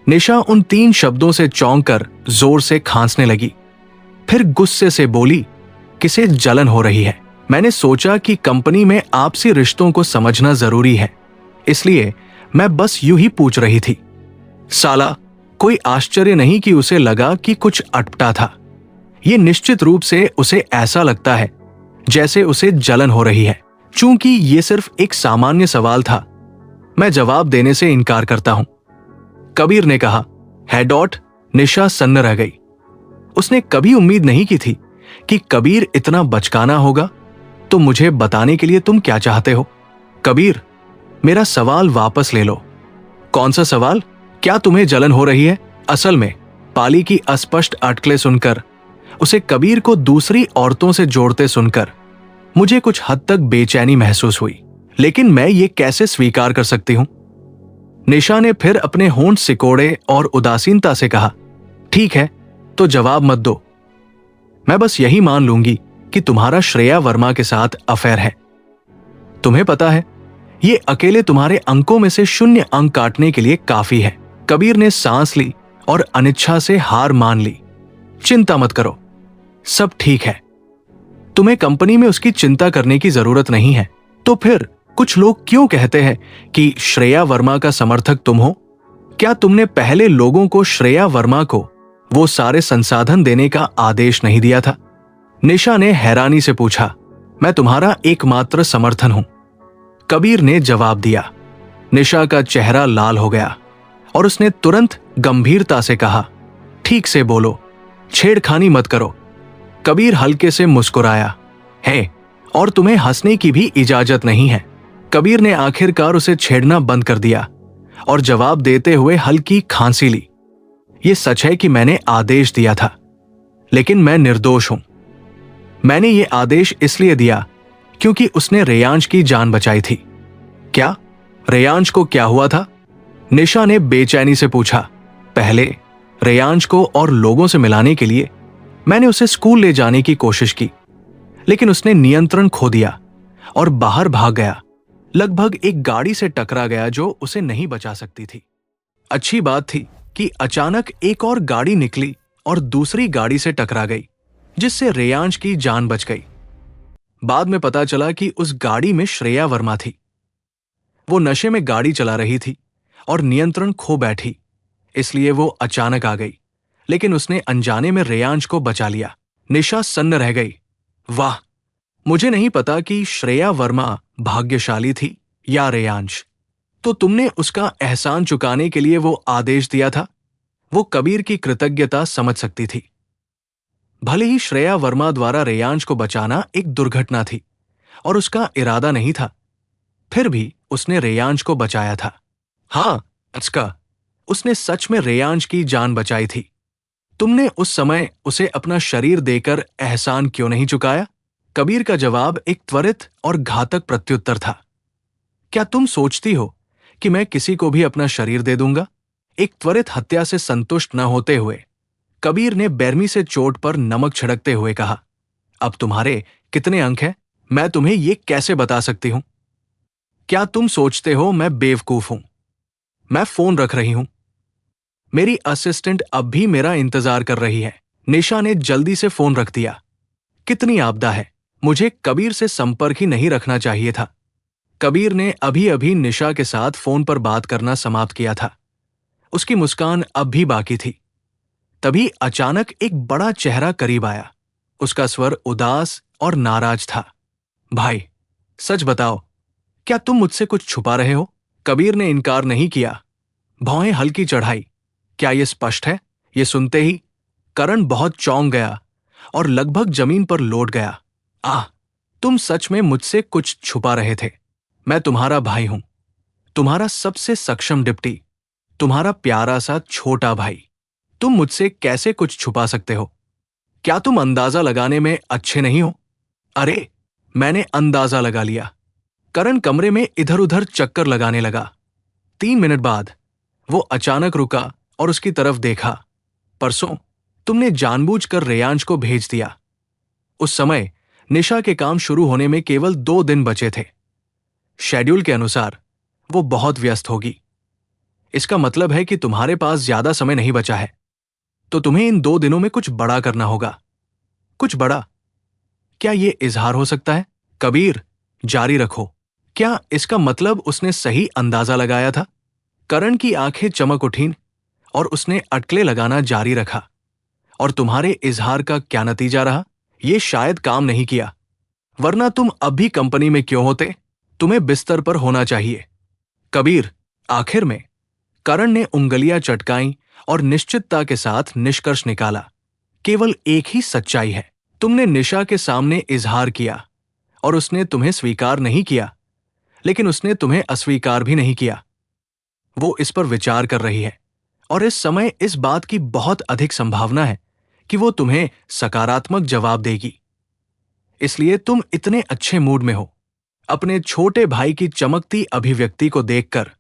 निशा उन 3 शब्दों से चौंक कर जोर से खांसने लगी। फिर गुस्से से बोली, किसे जलन हो रही है? मैंने सोचा कि कंपनी में आपसी रिश्तों को समझना जरूरी है, इसलिए मैं बस यूं ही पूछ रही थी। साला, कोई आश्चर्य नहीं कि उसे लगा कि कुछ अटपटा था। ये निश्चित रूप से उसे ऐसा लगता है जैसे उसे जलन हो रही है। चूंकि ये सिर्फ एक सामान्य सवाल था, मैं जवाब देने से इनकार करता हूं, कबीर ने कहा। है डॉट। निशा सन्न रह गई। उसने कभी उम्मीद नहीं की थी कि कबीर इतना बचकाना होगा। तो मुझे बताने के लिए तुम क्या चाहते हो? कबीर, मेरा सवाल वापस ले लो। कौन सा सवाल? क्या तुम्हें जलन हो रही है? असल में पाली की अस्पष्ट अटकलें सुनकर, उसे कबीर को दूसरी औरतों से जोड़ते सुनकर मुझे कुछ हद तक बेचैनी महसूस हुई, लेकिन मैं ये कैसे स्वीकार कर सकती हूं? निशा ने फिर अपने होंठ सिकोड़े और उदासीनता से कहा, ठीक है, तो जवाब मत दो। मैं बस यही मान लूंगी कि तुम्हारा श्रेया वर्मा के साथ अफेयर है। तुम्हें पता है, ये अकेले तुम्हारे अंकों में से 0 अंक काटने के लिए काफी है। कबीर ने सांस ली और अनिच्छा से हार मान ली। चिंता मत करो, सब ठीक है। तुम्हें कंपनी में उसकी चिंता करने की जरूरत नहीं है। तो फिर कुछ लोग क्यों कहते हैं कि श्रेया वर्मा का समर्थक तुम हो? क्या तुमने पहले लोगों को श्रेया वर्मा को वो सारे संसाधन देने का आदेश नहीं दिया था? निशा ने हैरानी से पूछा। मैं तुम्हारा एकमात्र समर्थन हूं, कबीर ने जवाब दिया। निशा का चेहरा लाल हो गया और उसने तुरंत गंभीरता से कहा, ठीक से बोलो, छेड़खानी मत करो। कबीर हल्के से मुस्कुराया। है, और तुम्हें हंसने की भी इजाजत नहीं है। कबीर ने आखिरकार उसे छेड़ना बंद कर दिया और जवाब देते हुए हल्की खांसी ली। यह सच है कि मैंने आदेश दिया था, लेकिन मैं निर्दोष हूं। मैंने ये आदेश इसलिए दिया क्योंकि उसने रेयांश की जान बचाई थी। क्या? रेयांश को क्या हुआ था? निशा ने बेचैनी से पूछा। पहले रेयांश को और लोगों से मिलाने के लिए मैंने उसे स्कूल ले जाने की कोशिश की, लेकिन उसने नियंत्रण खो दिया और बाहर भाग गया। लगभग एक गाड़ी से टकरा गया जो उसे नहीं बचा सकती थी। अच्छी बात थी कि अचानक एक और गाड़ी निकली और दूसरी गाड़ी से टकरा गई, जिससे रेयांश की जान बच गई। बाद में पता चला कि उस गाड़ी में श्रेया वर्मा थी। वो नशे में गाड़ी चला रही थी और नियंत्रण खो बैठी, इसलिए वो अचानक आ गई, लेकिन उसने अनजाने में रेयांश को बचा लिया। निशा सन्न रह गई। वाह, मुझे नहीं पता कि श्रेया वर्मा भाग्यशाली थी या रेयांश। तो तुमने उसका एहसान चुकाने के लिए वो आदेश दिया था? वो कबीर की कृतज्ञता समझ सकती थी। भले ही श्रेया वर्मा द्वारा रेयांश को बचाना एक दुर्घटना थी और उसका इरादा नहीं था, फिर भी उसने रेयांश को बचाया था। हाँ, अच्छा, उसने सच में रेयांश की जान बचाई थी। तुमने उस समय उसे अपना शरीर देकर एहसान क्यों नहीं चुकाया? कबीर का जवाब एक त्वरित और घातक प्रत्युत्तर था। क्या तुम सोचती हो कि मैं किसी को भी अपना शरीर दे दूंगा? एक त्वरित हत्या से संतुष्ट न होते हुए कबीर ने बेरमी से चोट पर नमक छिड़कते हुए कहा, अब तुम्हारे कितने अंक हैं? मैं तुम्हें ये कैसे बता सकती हूं? क्या तुम सोचते हो मैं बेवकूफ हूं? मैं फोन रख रही हूं। मेरी असिस्टेंट अब भी मेरा इंतजार कर रही है। निशा ने जल्दी से फोन रख दिया। कितनी आपदा है, मुझे कबीर से संपर्क ही नहीं रखना चाहिए था। कबीर ने अभी अभी निशा के साथ फोन पर बात करना समाप्त किया था। उसकी मुस्कान अब भी बाकी थी। तभी अचानक एक बड़ा चेहरा करीब आया। उसका स्वर उदास और नाराज था। भाई, सच बताओ, क्या तुम मुझसे कुछ छुपा रहे हो? कबीर ने इनकार नहीं किया। भौहें हल्की चढ़ाई। क्या यह स्पष्ट है? ये सुनते ही करण बहुत चौंक गया और लगभग जमीन पर लौट गया। आह, तुम सच में मुझसे कुछ छुपा रहे थे। मैं तुम्हारा भाई हूं, तुम्हारा सबसे सक्षम डिप्टी, तुम्हारा प्यारा सा छोटा भाई। तुम मुझसे कैसे कुछ छुपा सकते हो? क्या तुम अंदाजा लगाने में अच्छे नहीं हो? अरे, मैंने अंदाजा लगा लिया। करण कमरे में इधर उधर चक्कर लगाने लगा। 3 मिनट बाद वो अचानक रुका और उसकी तरफ देखा। परसों तुमने जानबूझकर रेयांश को भेज दिया। उस समय निशा के काम शुरू होने में केवल 2 दिन बचे थे। शेड्यूल के अनुसार वो बहुत व्यस्त होगी। इसका मतलब है कि तुम्हारे पास ज्यादा समय नहीं बचा है, तो तुम्हें इन 2 दिनों में कुछ बड़ा करना होगा। कुछ बड़ा? क्या ये इजहार हो सकता है? कबीर, जारी रखो। क्या इसका मतलब उसने सही अंदाजा लगाया था? करण की आंखें चमक उठीं और उसने अटकलें लगाना जारी रखा। और तुम्हारे इजहार का क्या नतीजा रहा? ये शायद काम नहीं किया, वरना तुम अब भी कंपनी में क्यों होते? तुम्हें बिस्तर पर होना चाहिए। कबीर, आखिर में करण ने उंगलियां चटकाईं और निश्चितता के साथ निष्कर्ष निकाला। केवल एक ही सच्चाई है। तुमने निशा के सामने इजहार किया और उसने तुम्हें स्वीकार नहीं किया, लेकिन उसने तुम्हें अस्वीकार भी नहीं किया। वो इस पर विचार कर रही है और इस समय इस बात की बहुत अधिक संभावना है कि वो तुम्हें सकारात्मक जवाब देगी। इसलिए तुम इतने अच्छे मूड में हो। अपने छोटे भाई की चमकती अभिव्यक्ति को देखकर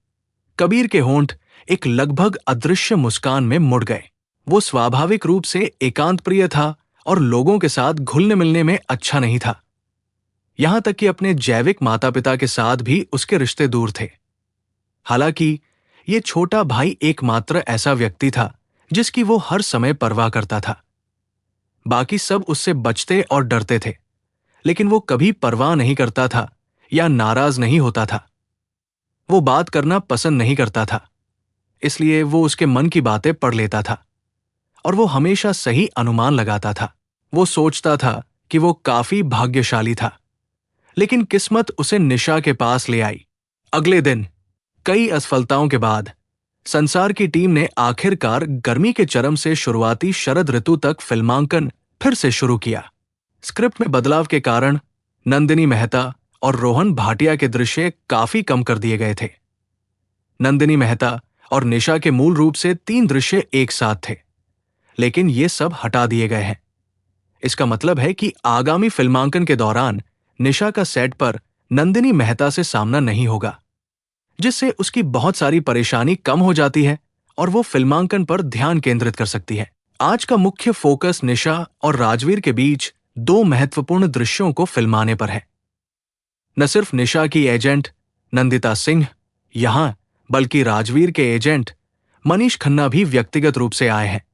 कबीर के होंठ एक लगभग अदृश्य मुस्कान में मुड़ गए। वो स्वाभाविक रूप से एकांत प्रिय था और लोगों के साथ घुलने मिलने में अच्छा नहीं था। यहां तक कि अपने जैविक माता पिता के साथ भी उसके रिश्ते दूर थे। हालांकि ये छोटा भाई एकमात्र ऐसा व्यक्ति था जिसकी वो हर समय परवाह करता था। बाकी सब उससे बचते और डरते थे, लेकिन वो कभी परवाह नहीं करता था या नाराज नहीं होता था। वो बात करना पसंद नहीं करता था, इसलिए वो उसके मन की बातें पढ़ लेता था और वो हमेशा सही अनुमान लगाता था। वो सोचता था कि वो काफी भाग्यशाली था, लेकिन किस्मत उसे निशा के पास ले आई। अगले दिन कई असफलताओं के बाद संसार की टीम ने आखिरकार गर्मी के चरम से शुरुआती शरद ऋतु तक फिल्मांकन फिर से शुरू किया। स्क्रिप्ट में बदलाव के कारण नंदिनी मेहता और रोहन भाटिया के दृश्य काफी कम कर दिए गए थे। नंदिनी मेहता और निशा के मूल रूप से 3 दृश्य एक साथ थे, लेकिन ये सब हटा दिए गए हैं। इसका मतलब है कि आगामी फिल्मांकन के दौरान निशा का सेट पर नंदिनी मेहता से सामना नहीं होगा, जिससे उसकी बहुत सारी परेशानी कम हो जाती है और वो फिल्मांकन पर ध्यान केंद्रित कर सकती है। आज का मुख्य फोकस निशा और राजवीर के बीच 2 महत्वपूर्ण दृश्यों को फिल्माने पर है। न सिर्फ निशा की एजेंट नंदिता सिंह यहां, बल्कि राजवीर के एजेंट मनीष खन्ना भी व्यक्तिगत रूप से आए हैं,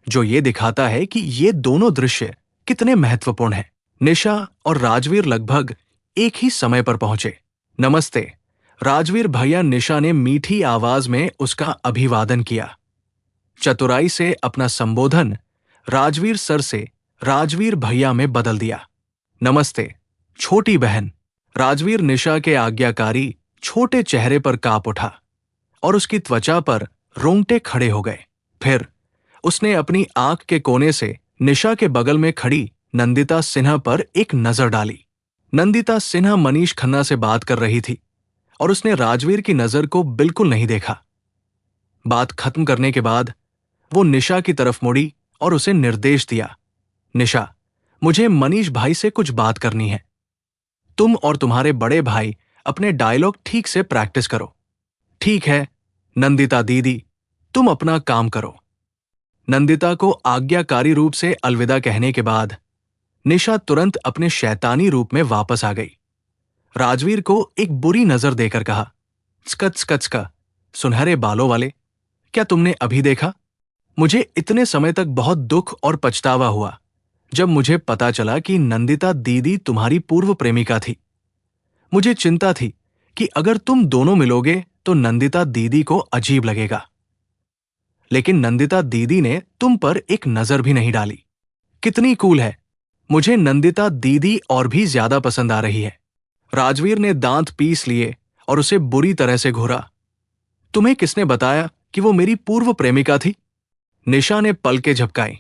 जो ये दिखाता है कि ये दोनों दृश्य कितने महत्वपूर्ण हैं। निशा और राजवीर लगभग एक ही समय पर पहुंचे। नमस्ते, राजवीर भैया, निशा ने मीठी आवाज में उसका अभिवादन किया। चतुराई से अपना संबोधन राजवीर सर से राजवीर भैया में बदल दिया। नमस्ते छोटी बहन। राजवीर निशा के आज्ञाकारी छोटे चेहरे पर कांप उठा और उसकी त्वचा पर रोंगटे खड़े हो गए। फिर उसने अपनी आंख के कोने से निशा के बगल में खड़ी नंदिता सिन्हा पर एक नजर डाली। नंदिता सिन्हा मनीष खन्ना से बात कर रही थी और उसने राजवीर की नजर को बिल्कुल नहीं देखा। बात खत्म करने के बाद वो निशा की तरफ मुड़ी और उसे निर्देश दिया, निशा, मुझे मनीष भाई से कुछ बात करनी है। तुम और तुम्हारे बड़े भाई अपने डायलॉग ठीक से प्रैक्टिस करो। ठीक है नंदिता दीदी, तुम अपना काम करो। नंदिता को आज्ञाकारी रूप से अलविदा कहने के बाद निशा तुरंत अपने शैतानी रूप में वापस आ गई। राजवीर को एक बुरी नजर देकर कहा, स्कच सुनहरे बालों वाले, क्या तुमने अभी देखा? मुझे इतने समय तक बहुत दुख और पछतावा हुआ जब मुझे पता चला कि नंदिता दीदी तुम्हारी पूर्व प्रेमिका थी। मुझे चिंता थी कि अगर तुम दोनों मिलोगे तो नंदिता दीदी को अजीब लगेगा, लेकिन नंदिता दीदी ने तुम पर एक नजर भी नहीं डाली। कितनी कूल है। मुझे नंदिता दीदी और भी ज्यादा पसंद आ रही है। राजवीर ने दांत पीस लिए और उसे बुरी तरह से घूरा। तुम्हें किसने बताया कि वो मेरी पूर्व प्रेमिका थी? निशा ने पलकें झपकाई।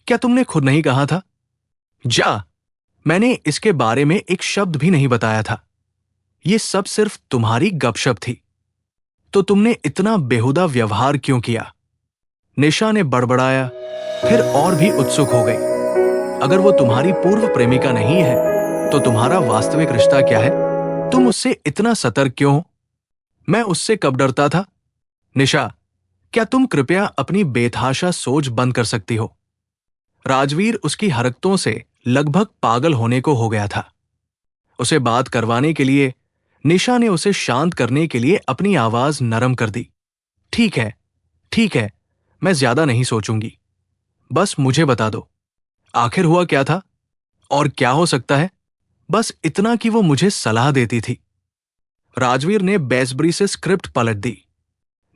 क्या तुमने खुद नहीं कहा था? जा, मैंने इसके बारे में एक शब्द भी नहीं बताया था। ये सब सिर्फ तुम्हारी गपशप थी। तो तुमने इतना बेहुदा व्यवहार क्यों किया? निशा ने बड़बड़ाया, फिर और भी उत्सुक हो गई। अगर वो तुम्हारी पूर्व प्रेमिका नहीं है, तो तुम्हारा वास्तविक रिश्ता क्या है? तुम उससे इतना सतर्क क्यों हो? मैं उससे कब डरता था? निशा, क्या तुम कृपया अपनी बेतहाशा सोच बंद कर सकती हो? राजवीर उसकी हरकतों से लगभग पागल होने को हो गया था। उसे बात करवाने के लिए निशा ने उसे शांत करने के लिए अपनी आवाज नरम कर दी। ठीक है, ठीक है, मैं ज्यादा नहीं सोचूंगी। बस मुझे बता दो, आखिर हुआ क्या था? और क्या हो सकता है? बस इतना कि वो मुझे सलाह देती थी। राजवीर ने बेसब्री से स्क्रिप्ट पलट दी।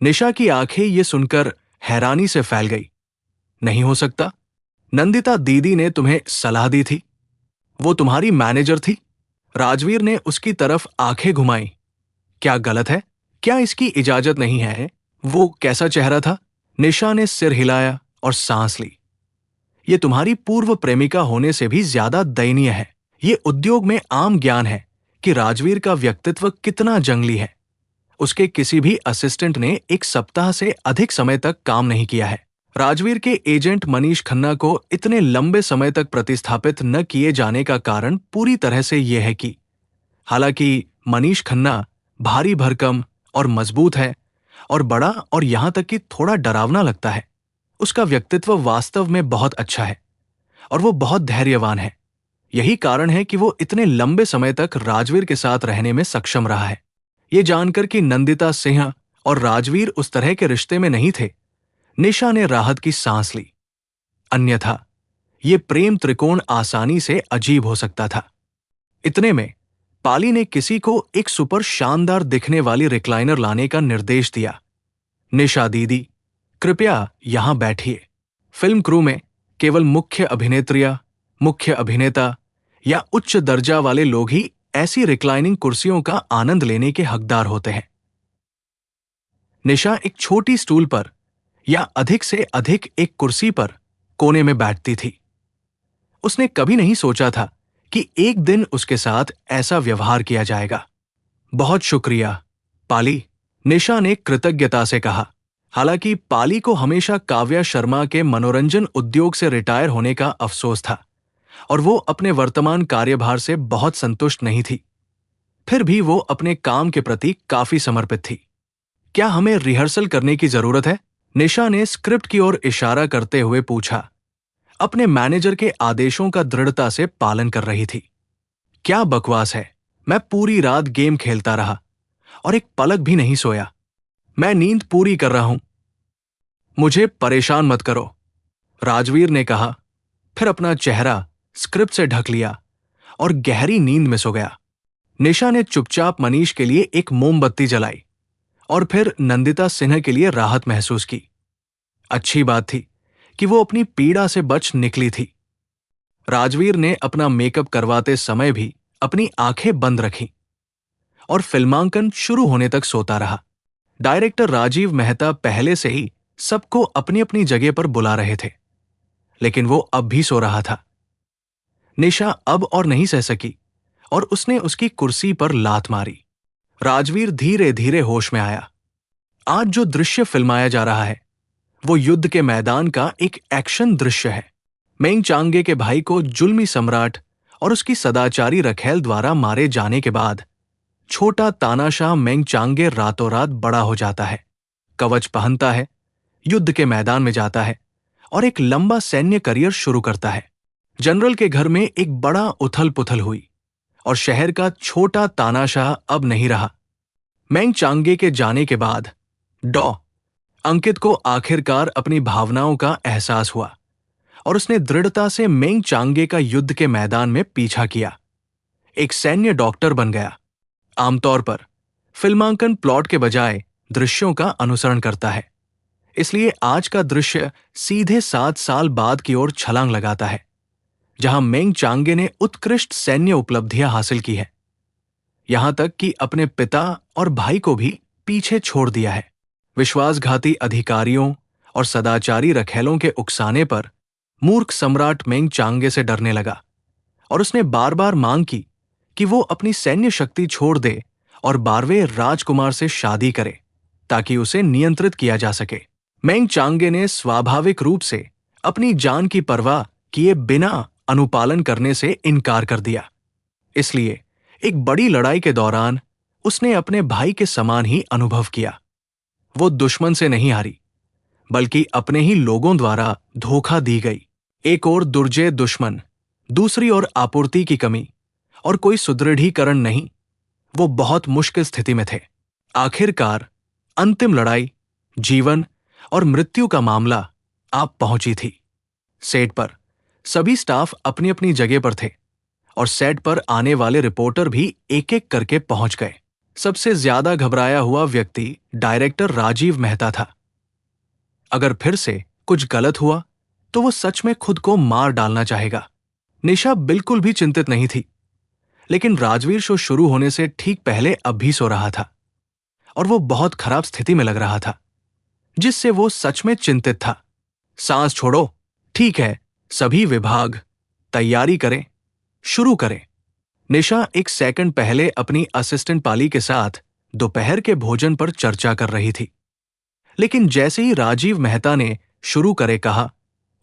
निशा की आंखें ये सुनकर हैरानी से फैल गई। नहीं हो सकता, नंदिता दीदी ने तुम्हें सलाह दी थी? वो तुम्हारी मैनेजर थी? राजवीर ने उसकी तरफ आंखें घुमाई। क्या गलत है? क्या इसकी इजाजत नहीं है? वो कैसा चेहरा था? निशा ने सिर हिलाया और सांस ली। ये तुम्हारी पूर्व प्रेमिका होने से भी ज्यादा दयनीय है। ये उद्योग में आम ज्ञान है कि राजवीर का व्यक्तित्व कितना जंगली है। उसके किसी भी असिस्टेंट ने 1 सप्ताह से अधिक समय तक काम नहीं किया है। राजवीर के एजेंट मनीष खन्ना को इतने लंबे समय तक प्रतिस्थापित न किए जाने का कारण पूरी तरह से यह है कि हालांकि मनीष खन्ना भारी भरकम और मजबूत है और बड़ा और यहां तक कि थोड़ा डरावना लगता है, उसका व्यक्तित्व वास्तव में बहुत अच्छा है और वो बहुत धैर्यवान है। यही कारण है कि वो इतने लंबे समय तक राजवीर के साथ रहने में सक्षम रहा है। ये जानकर कि नंदिता सिंह और राजवीर उस तरह के रिश्ते में नहीं थे, निशा ने राहत की सांस ली। अन्यथा ये प्रेम त्रिकोण आसानी से अजीब हो सकता था। इतने में पाली ने किसी को एक सुपर शानदार दिखने वाली रिक्लाइनर लाने का निर्देश दिया। निशा दीदी, कृपया यहां बैठिए। फिल्म क्रू में केवल मुख्य अभिनेत्रियां, मुख्य अभिनेता या उच्च दर्जा वाले लोग ही ऐसी रिक्लाइनिंग कुर्सियों का आनंद लेने के हकदार होते हैं। निशा एक छोटी स्टूल पर या अधिक से अधिक एक कुर्सी पर कोने में बैठती थी। उसने कभी नहीं सोचा था कि एक दिन उसके साथ ऐसा व्यवहार किया जाएगा। बहुत शुक्रिया, पाली, निशा ने कृतज्ञता से कहा। हालांकि पाली को हमेशा काव्या शर्मा के मनोरंजन उद्योग से रिटायर होने का अफसोस था और वो अपने वर्तमान कार्यभार से बहुत संतुष्ट नहीं थी। फिर भी वो अपने काम के प्रति काफी समर्पित थी। क्या हमें रिहर्सल करने की जरूरत है? निशा ने स्क्रिप्ट की ओर इशारा करते हुए पूछा। अपने मैनेजर के आदेशों का दृढ़ता से पालन कर रही थी। क्या बकवास है, मैं पूरी रात गेम खेलता रहा और एक पलक भी नहीं सोया। मैं नींद पूरी कर रहा हूं। मुझे परेशान मत करो, राजवीर ने कहा, फिर अपना चेहरा स्क्रिप्ट से ढक लिया और गहरी नींद में सो गया। निशा ने चुपचाप मनीष के लिए एक मोमबत्ती जलाई और फिर नंदिता सिन्हा के लिए राहत महसूस की। अच्छी बात थी कि वो अपनी पीड़ा से बच निकली थी। राजवीर ने अपना मेकअप करवाते समय भी अपनी आंखें बंद रखीं और फिल्मांकन शुरू होने तक सोता रहा। डायरेक्टर राजीव मेहता पहले से ही सबको अपनी अपनी जगह पर बुला रहे थे, लेकिन वो अब भी सो रहा था। निशा अब और नहीं सह सकी और उसने उसकी कुर्सी पर लात मारी। राजवीर धीरे धीरे होश में आया। आज जो दृश्य फिल्माया जा रहा है वो युद्ध के मैदान का एक एक्शन दृश्य है। मेंग चांगे के भाई को जुल्मी सम्राट और उसकी सदाचारी रखेल द्वारा मारे जाने के बाद छोटा तानाशाह मेंग चांगे रातों रात बड़ा हो जाता है, कवच पहनता है, युद्ध के मैदान में जाता है और एक लंबा सैन्य करियर शुरू करता है। जनरल के घर में एक बड़ा उथल पुथल हुई और शहर का छोटा तानाशाह अब नहीं रहा। मेंग चांगे के जाने के बाद अंकित को आखिरकार अपनी भावनाओं का एहसास हुआ और उसने दृढ़ता से मेंग चांगे का युद्ध के मैदान में पीछा किया। एक सैन्य डॉक्टर बन गया। आमतौर पर फिल्मांकन प्लॉट के बजाय दृश्यों का अनुसरण करता है, इसलिए आज का दृश्य सीधे 7 साल बाद की ओर छलांग लगाता है, जहां मेंग चांगे ने उत्कृष्ट सैन्य उपलब्धियां हासिल की है, यहां तक कि अपने पिता और भाई को भी पीछे छोड़ दिया है। विश्वासघाती अधिकारियों और सदाचारी रखेलों के उकसाने पर मूर्ख सम्राट मेंग चांगे से डरने लगा और उसने बार बार मांग की कि वो अपनी सैन्य शक्ति छोड़ दे और 12वें राजकुमार से शादी करे ताकि उसे नियंत्रित किया जा सके। मेंग चांगे ने स्वाभाविक रूप से अपनी जान की परवाह किए बिना अनुपालन करने से इनकार कर दिया। इसलिए एक बड़ी लड़ाई के दौरान उसने अपने भाई के समान ही अनुभव किया। वो दुश्मन से नहीं हारी, बल्कि अपने ही लोगों द्वारा धोखा दी गई। एक ओर दुर्जय दुश्मन, दूसरी ओर आपूर्ति की कमी और कोई सुदृढ़ीकरण नहीं। वो बहुत मुश्किल स्थिति में थे। आखिरकार अंतिम लड़ाई, जीवन और मृत्यु का मामला आप पहुंची थी। सेट पर सभी स्टाफ अपनी अपनी जगह पर थे और सेट पर आने वाले रिपोर्टर भी एक एक करके पहुंच गए। सबसे ज्यादा घबराया हुआ व्यक्ति डायरेक्टर राजीव मेहता था। अगर फिर से कुछ गलत हुआ तो वो सच में खुद को मार डालना चाहेगा। निशा बिल्कुल भी चिंतित नहीं थी, लेकिन राजवीर शो शुरू होने से ठीक पहले अब भी सो रहा था और वो बहुत खराब स्थिति में लग रहा था, जिससे वो सच में चिंतित था। सांस छोड़ो। ठीक है, सभी विभाग तैयारी करें, शुरू करें। निशा एक सेकंड पहले अपनी असिस्टेंट पाली के साथ दोपहर के भोजन पर चर्चा कर रही थी, लेकिन जैसे ही राजीव मेहता ने शुरू करे कहा,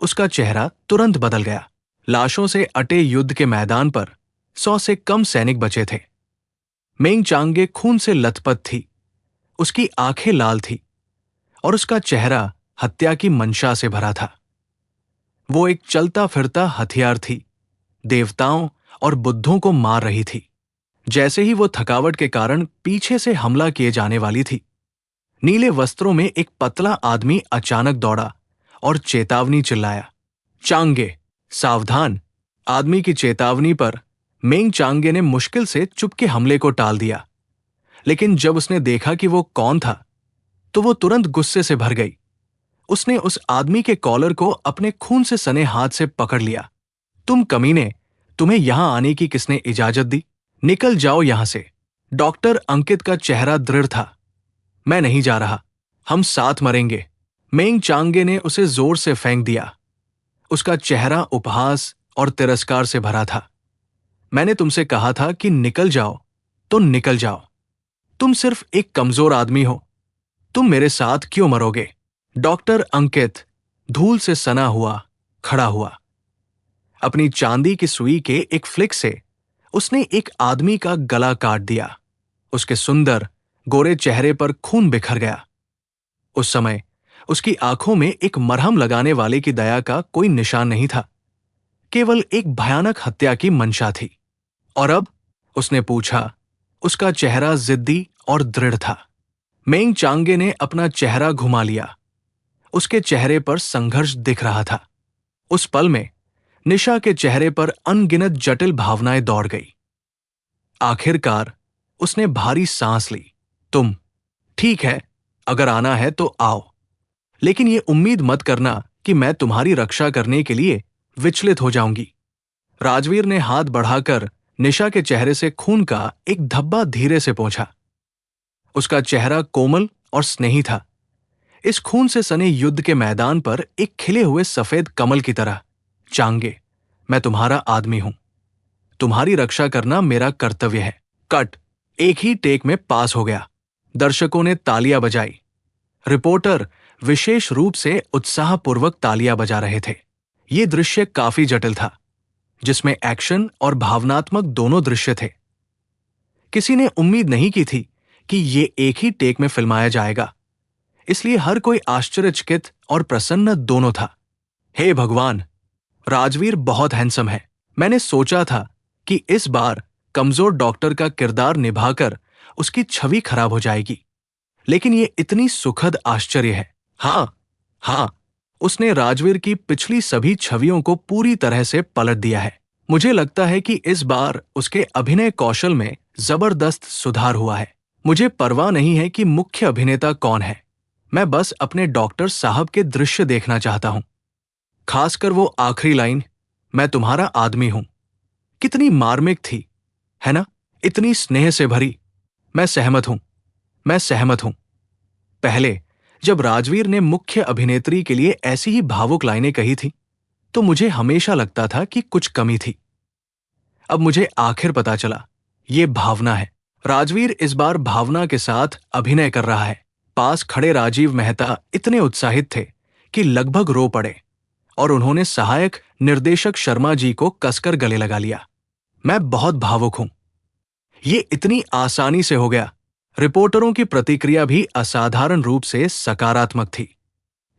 उसका चेहरा तुरंत बदल गया। लाशों से अटे युद्ध के मैदान पर 100 से कम सैनिक बचे थे। मेंग चांगे खून से लथपथ थी, उसकी आंखें लाल थी और उसका चेहरा हत्या की मंशा से भरा था। वो एक चलता फिरता हथियार थी, देवताओं और बुद्धों को मार रही थी। जैसे ही वो थकावट के कारण पीछे से हमला किए जाने वाली थी, नीले वस्त्रों में एक पतला आदमी अचानक दौड़ा और चेतावनी चिल्लाया, चांगे सावधान। आदमी की चेतावनी पर मेंग चांगे ने मुश्किल से चुपके हमले को टाल दिया, लेकिन जब उसने देखा कि वो कौन था तो वो तुरंत गुस्से से भर गई। उसने उस आदमी के कॉलर को अपने खून से सने हाथ से पकड़ लिया। तुम कमीने, तुम्हें यहां आने की किसने इजाजत दी? निकल जाओ यहां से। डॉक्टर अंकित का चेहरा दृढ़ था। मैं नहीं जा रहा, हम साथ मरेंगे। मेंग चांगे ने उसे जोर से फेंक दिया। उसका चेहरा उपहास और तिरस्कार से भरा था। मैंने तुमसे कहा था कि निकल जाओ तो निकल जाओ। तुम सिर्फ एक कमजोर आदमी हो, तुम मेरे साथ क्यों मरोगे? डॉक्टर अंकित धूल से सना हुआ खड़ा हुआ। अपनी चांदी की सुई के एक फ्लिक से उसने एक आदमी का गला काट दिया। उसके सुंदर गोरे चेहरे पर खून बिखर गया। उस समय उसकी आंखों में एक मरहम लगाने वाले की दया का कोई निशान नहीं था, केवल एक भयानक हत्या की मंशा थी। और अब? उसने पूछा। उसका चेहरा जिद्दी और दृढ़ था। मेंग चांगे ने अपना चेहरा घुमा लिया। उसके चेहरे पर संघर्ष दिख रहा था। उस पल में निशा के चेहरे पर अनगिनत जटिल भावनाएं दौड़ गई। आखिरकार उसने भारी सांस ली। तुम ठीक है, अगर आना है तो आओ, लेकिन ये उम्मीद मत करना कि मैं तुम्हारी रक्षा करने के लिए विचलित हो जाऊंगी। राजवीर ने हाथ बढ़ाकर निशा के चेहरे से खून का एक धब्बा धीरे से पोंछा। उसका चेहरा कोमल और स्नेही था, इस खून से सने युद्ध के मैदान पर एक खिले हुए सफेद कमल की तरह। चांगे, मैं तुम्हारा आदमी हूं, तुम्हारी रक्षा करना मेरा कर्तव्य है। कट एक ही टेक में पास हो गया। दर्शकों ने तालियां बजाई। रिपोर्टर विशेष रूप से उत्साहपूर्वक तालियां बजा रहे थे। ये दृश्य काफी जटिल था, जिसमें एक्शन और भावनात्मक दोनों दृश्य थे। किसी ने उम्मीद नहीं की थी कि ये एक ही टेक में फिल्माया जाएगा, इसलिए हर कोई आश्चर्यचकित और प्रसन्न दोनों था। हे भगवान, राजवीर बहुत हैंडसम है। मैंने सोचा था कि इस बार कमजोर डॉक्टर का किरदार निभाकर उसकी छवि खराब हो जाएगी, लेकिन ये इतनी सुखद आश्चर्य है। हाँ, उसने राजवीर की पिछली सभी छवियों को पूरी तरह से पलट दिया है। मुझे लगता है कि इस बार उसके अभिनय कौशल में जबरदस्त सुधार हुआ है। मुझे परवाह नहीं है कि मुख्य अभिनेता कौन है, मैं बस अपने डॉक्टर साहब के दृश्य देखना चाहता हूं। खासकर वो आखिरी लाइन, मैं तुम्हारा आदमी हूं, कितनी मार्मिक थी, है ना? इतनी स्नेह से भरी। मैं सहमत हूं। पहले जब राजवीर ने मुख्य अभिनेत्री के लिए ऐसी ही भावुक लाइनें कही थी, तो मुझे हमेशा लगता था कि कुछ कमी थी। अब मुझे आखिर पता चला, ये भावना है। राजवीर इस बार भावना के साथ अभिनय कर रहा है। पास खड़े राजीव मेहता इतने उत्साहित थे कि लगभग रो पड़े और उन्होंने सहायक निर्देशक शर्मा जी को कसकर गले लगा लिया। मैं बहुत भावुक हूं। ये इतनी आसानी से हो गया। रिपोर्टरों की प्रतिक्रिया भी असाधारण रूप से सकारात्मक थी।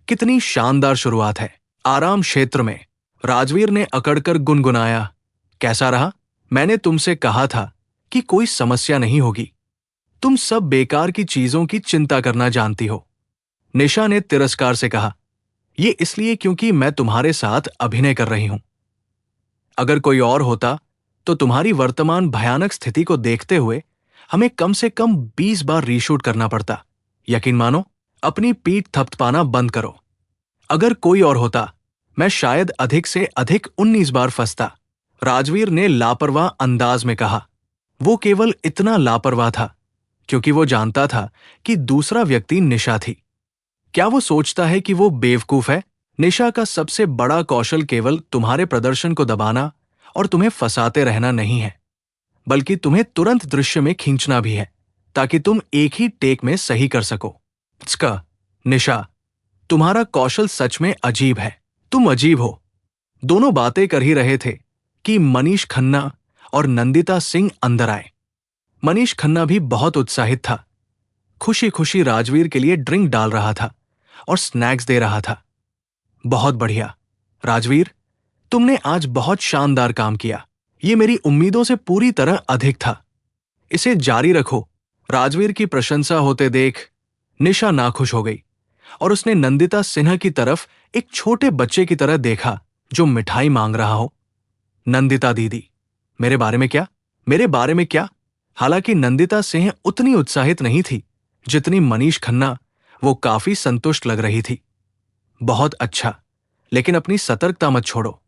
कितनी शानदार शुरुआत है। आराम क्षेत्र में राजवीर ने अकड़कर गुनगुनाया, कैसा रहा? मैंने तुमसे कहा था कि कोई समस्या नहीं होगी। तुम सब बेकार की चीजों की चिंता करना जानती हो। निशा ने तिरस्कार से कहा, यह इसलिए क्योंकि मैं तुम्हारे साथ अभिनय कर रही हूं। अगर कोई और होता तो तुम्हारी वर्तमान भयानक स्थिति को देखते हुए हमें कम से कम 20 बार रीशूट करना पड़ता। यकीन मानो, अपनी पीठ थपथपाना बंद करो। अगर कोई और होता, मैं शायद अधिक से अधिक 19 बार फंसता। राजवीर ने लापरवाह अंदाज में कहा। वो केवल इतना लापरवाह था क्योंकि वो जानता था कि दूसरा व्यक्ति निशा थी। क्या वो सोचता है कि वो बेवकूफ है? निशा का सबसे बड़ा कौशल केवल तुम्हारे प्रदर्शन को दबाना और तुम्हें फंसाते रहना नहीं है, बल्कि तुम्हें तुरंत दृश्य में खींचना भी है ताकि तुम एक ही टेक में सही कर सको। निशा, तुम्हारा कौशल सच में अजीब है। तुम अजीब हो। दोनों बातें कर ही रहे थे कि मनीष खन्ना और नंदिता सिंह अंदर आए। मनीष खन्ना भी बहुत उत्साहित था। खुशी खुशी राजवीर के लिए ड्रिंक डाल रहा था और स्नैक्स दे रहा था। बहुत बढ़िया राजवीर, तुमने आज बहुत शानदार काम किया। ये मेरी उम्मीदों से पूरी तरह अधिक था। इसे जारी रखो। राजवीर की प्रशंसा होते देख निशा नाखुश हो गई और उसने नंदिता सिन्हा की तरफ एक छोटे बच्चे की तरह देखा जो मिठाई मांग रहा हो। नंदिता दीदी, मेरे बारे में क्या? मेरे बारे में क्या? हालांकि नंदिता सिंह उतनी उत्साहित नहीं थी जितनी मनीष खन्ना। वो काफी संतुष्ट लग रही थी। बहुत अच्छा, लेकिन अपनी सतर्कता मत छोड़ो।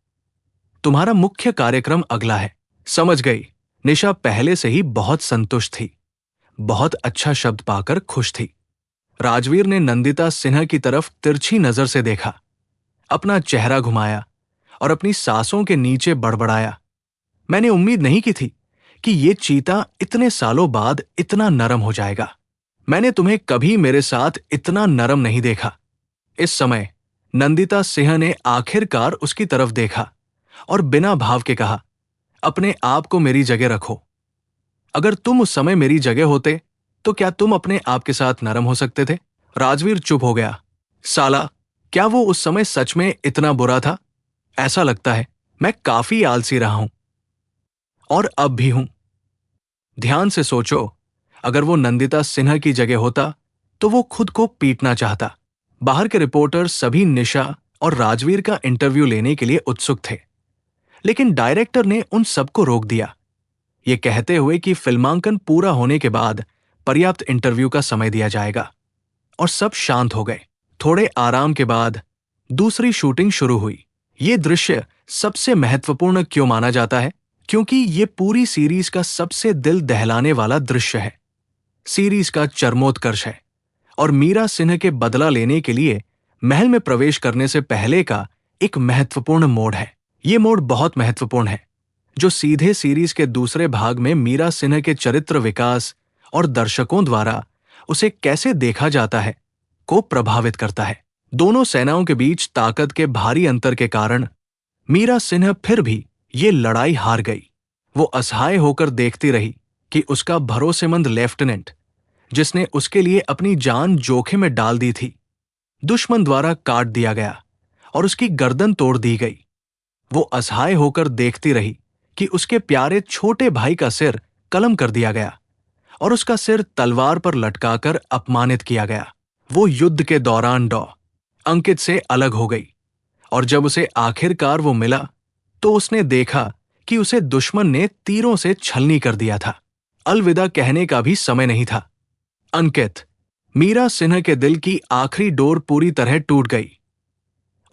तुम्हारा मुख्य कार्यक्रम अगला है। समझ गई। निशा पहले से ही बहुत संतुष्ट थी। बहुत अच्छा शब्द पाकर खुश थी। राजवीर ने नंदिता सिन्हा की तरफ तिरछी नजर से देखा, अपना चेहरा घुमाया और अपनी सांसों के नीचे बड़बड़ाया। मैंने उम्मीद नहीं की थी कि ये चीता इतने सालों बाद इतना नरम हो जाएगा। मैंने तुम्हें कभी मेरे साथ इतना नरम नहीं देखा। इस समय नंदिता सिंह ने आखिरकार उसकी तरफ देखा और बिना भाव के कहा, अपने आप को मेरी जगह रखो। अगर तुम उस समय मेरी जगह होते तो क्या तुम अपने आप के साथ नरम हो सकते थे? राजवीर चुप हो गया। साला, क्या वो उस समय सच में इतना बुरा था? ऐसा लगता है मैं काफी आलसी रहा हूं और अब भी हूं। ध्यान से सोचो, अगर वो नंदिता सिन्हा की जगह होता तो वो खुद को पीटना चाहता। बाहर के रिपोर्टर सभी निशा और राजवीर का इंटरव्यू लेने के लिए उत्सुक थे, लेकिन डायरेक्टर ने उन सबको रोक दिया, ये कहते हुए कि फिल्मांकन पूरा होने के बाद पर्याप्त इंटरव्यू का समय दिया जाएगा। और सब शांत हो गए। थोड़े आराम के बाद दूसरी शूटिंग शुरू हुई। ये दृश्य सबसे महत्वपूर्ण क्यों माना जाता है? क्योंकि ये पूरी सीरीज का सबसे दिल दहलाने वाला दृश्य है। सीरीज का चरमोत्कर्ष है और मीरा सिन्हा के बदला लेने के लिए महल में प्रवेश करने से पहले का एक महत्वपूर्ण मोड़ है। ये मोड़ बहुत महत्वपूर्ण है, जो सीधे सीरीज के दूसरे भाग में मीरा सिन्हा के चरित्र विकास और दर्शकों द्वारा उसे कैसे देखा जाता है को प्रभावित करता है। दोनों सेनाओं के बीच ताकत के भारी अंतर के कारण मीरा सिन्हा फिर भी ये लड़ाई हार गई। वो असहाय होकर देखती रही कि उसका भरोसेमंद लेफ्टिनेंट, जिसने उसके लिए अपनी जान जोखिम में डाल दी थी, दुश्मन द्वारा काट दिया गया और उसकी गर्दन तोड़ दी गई। वो असहाय होकर देखती रही कि उसके प्यारे छोटे भाई का सिर कलम कर दिया गया और उसका सिर तलवार पर लटकाकर अपमानित किया गया। वो युद्ध के दौरान अंकित से अलग हो गई और जब उसे आखिरकार वो मिला तो उसने देखा कि उसे दुश्मन ने तीरों से छलनी कर दिया था। अलविदा कहने का भी समय नहीं था। अंकित, मीरा सिन्हा के दिल की आखिरी डोर पूरी तरह टूट गई।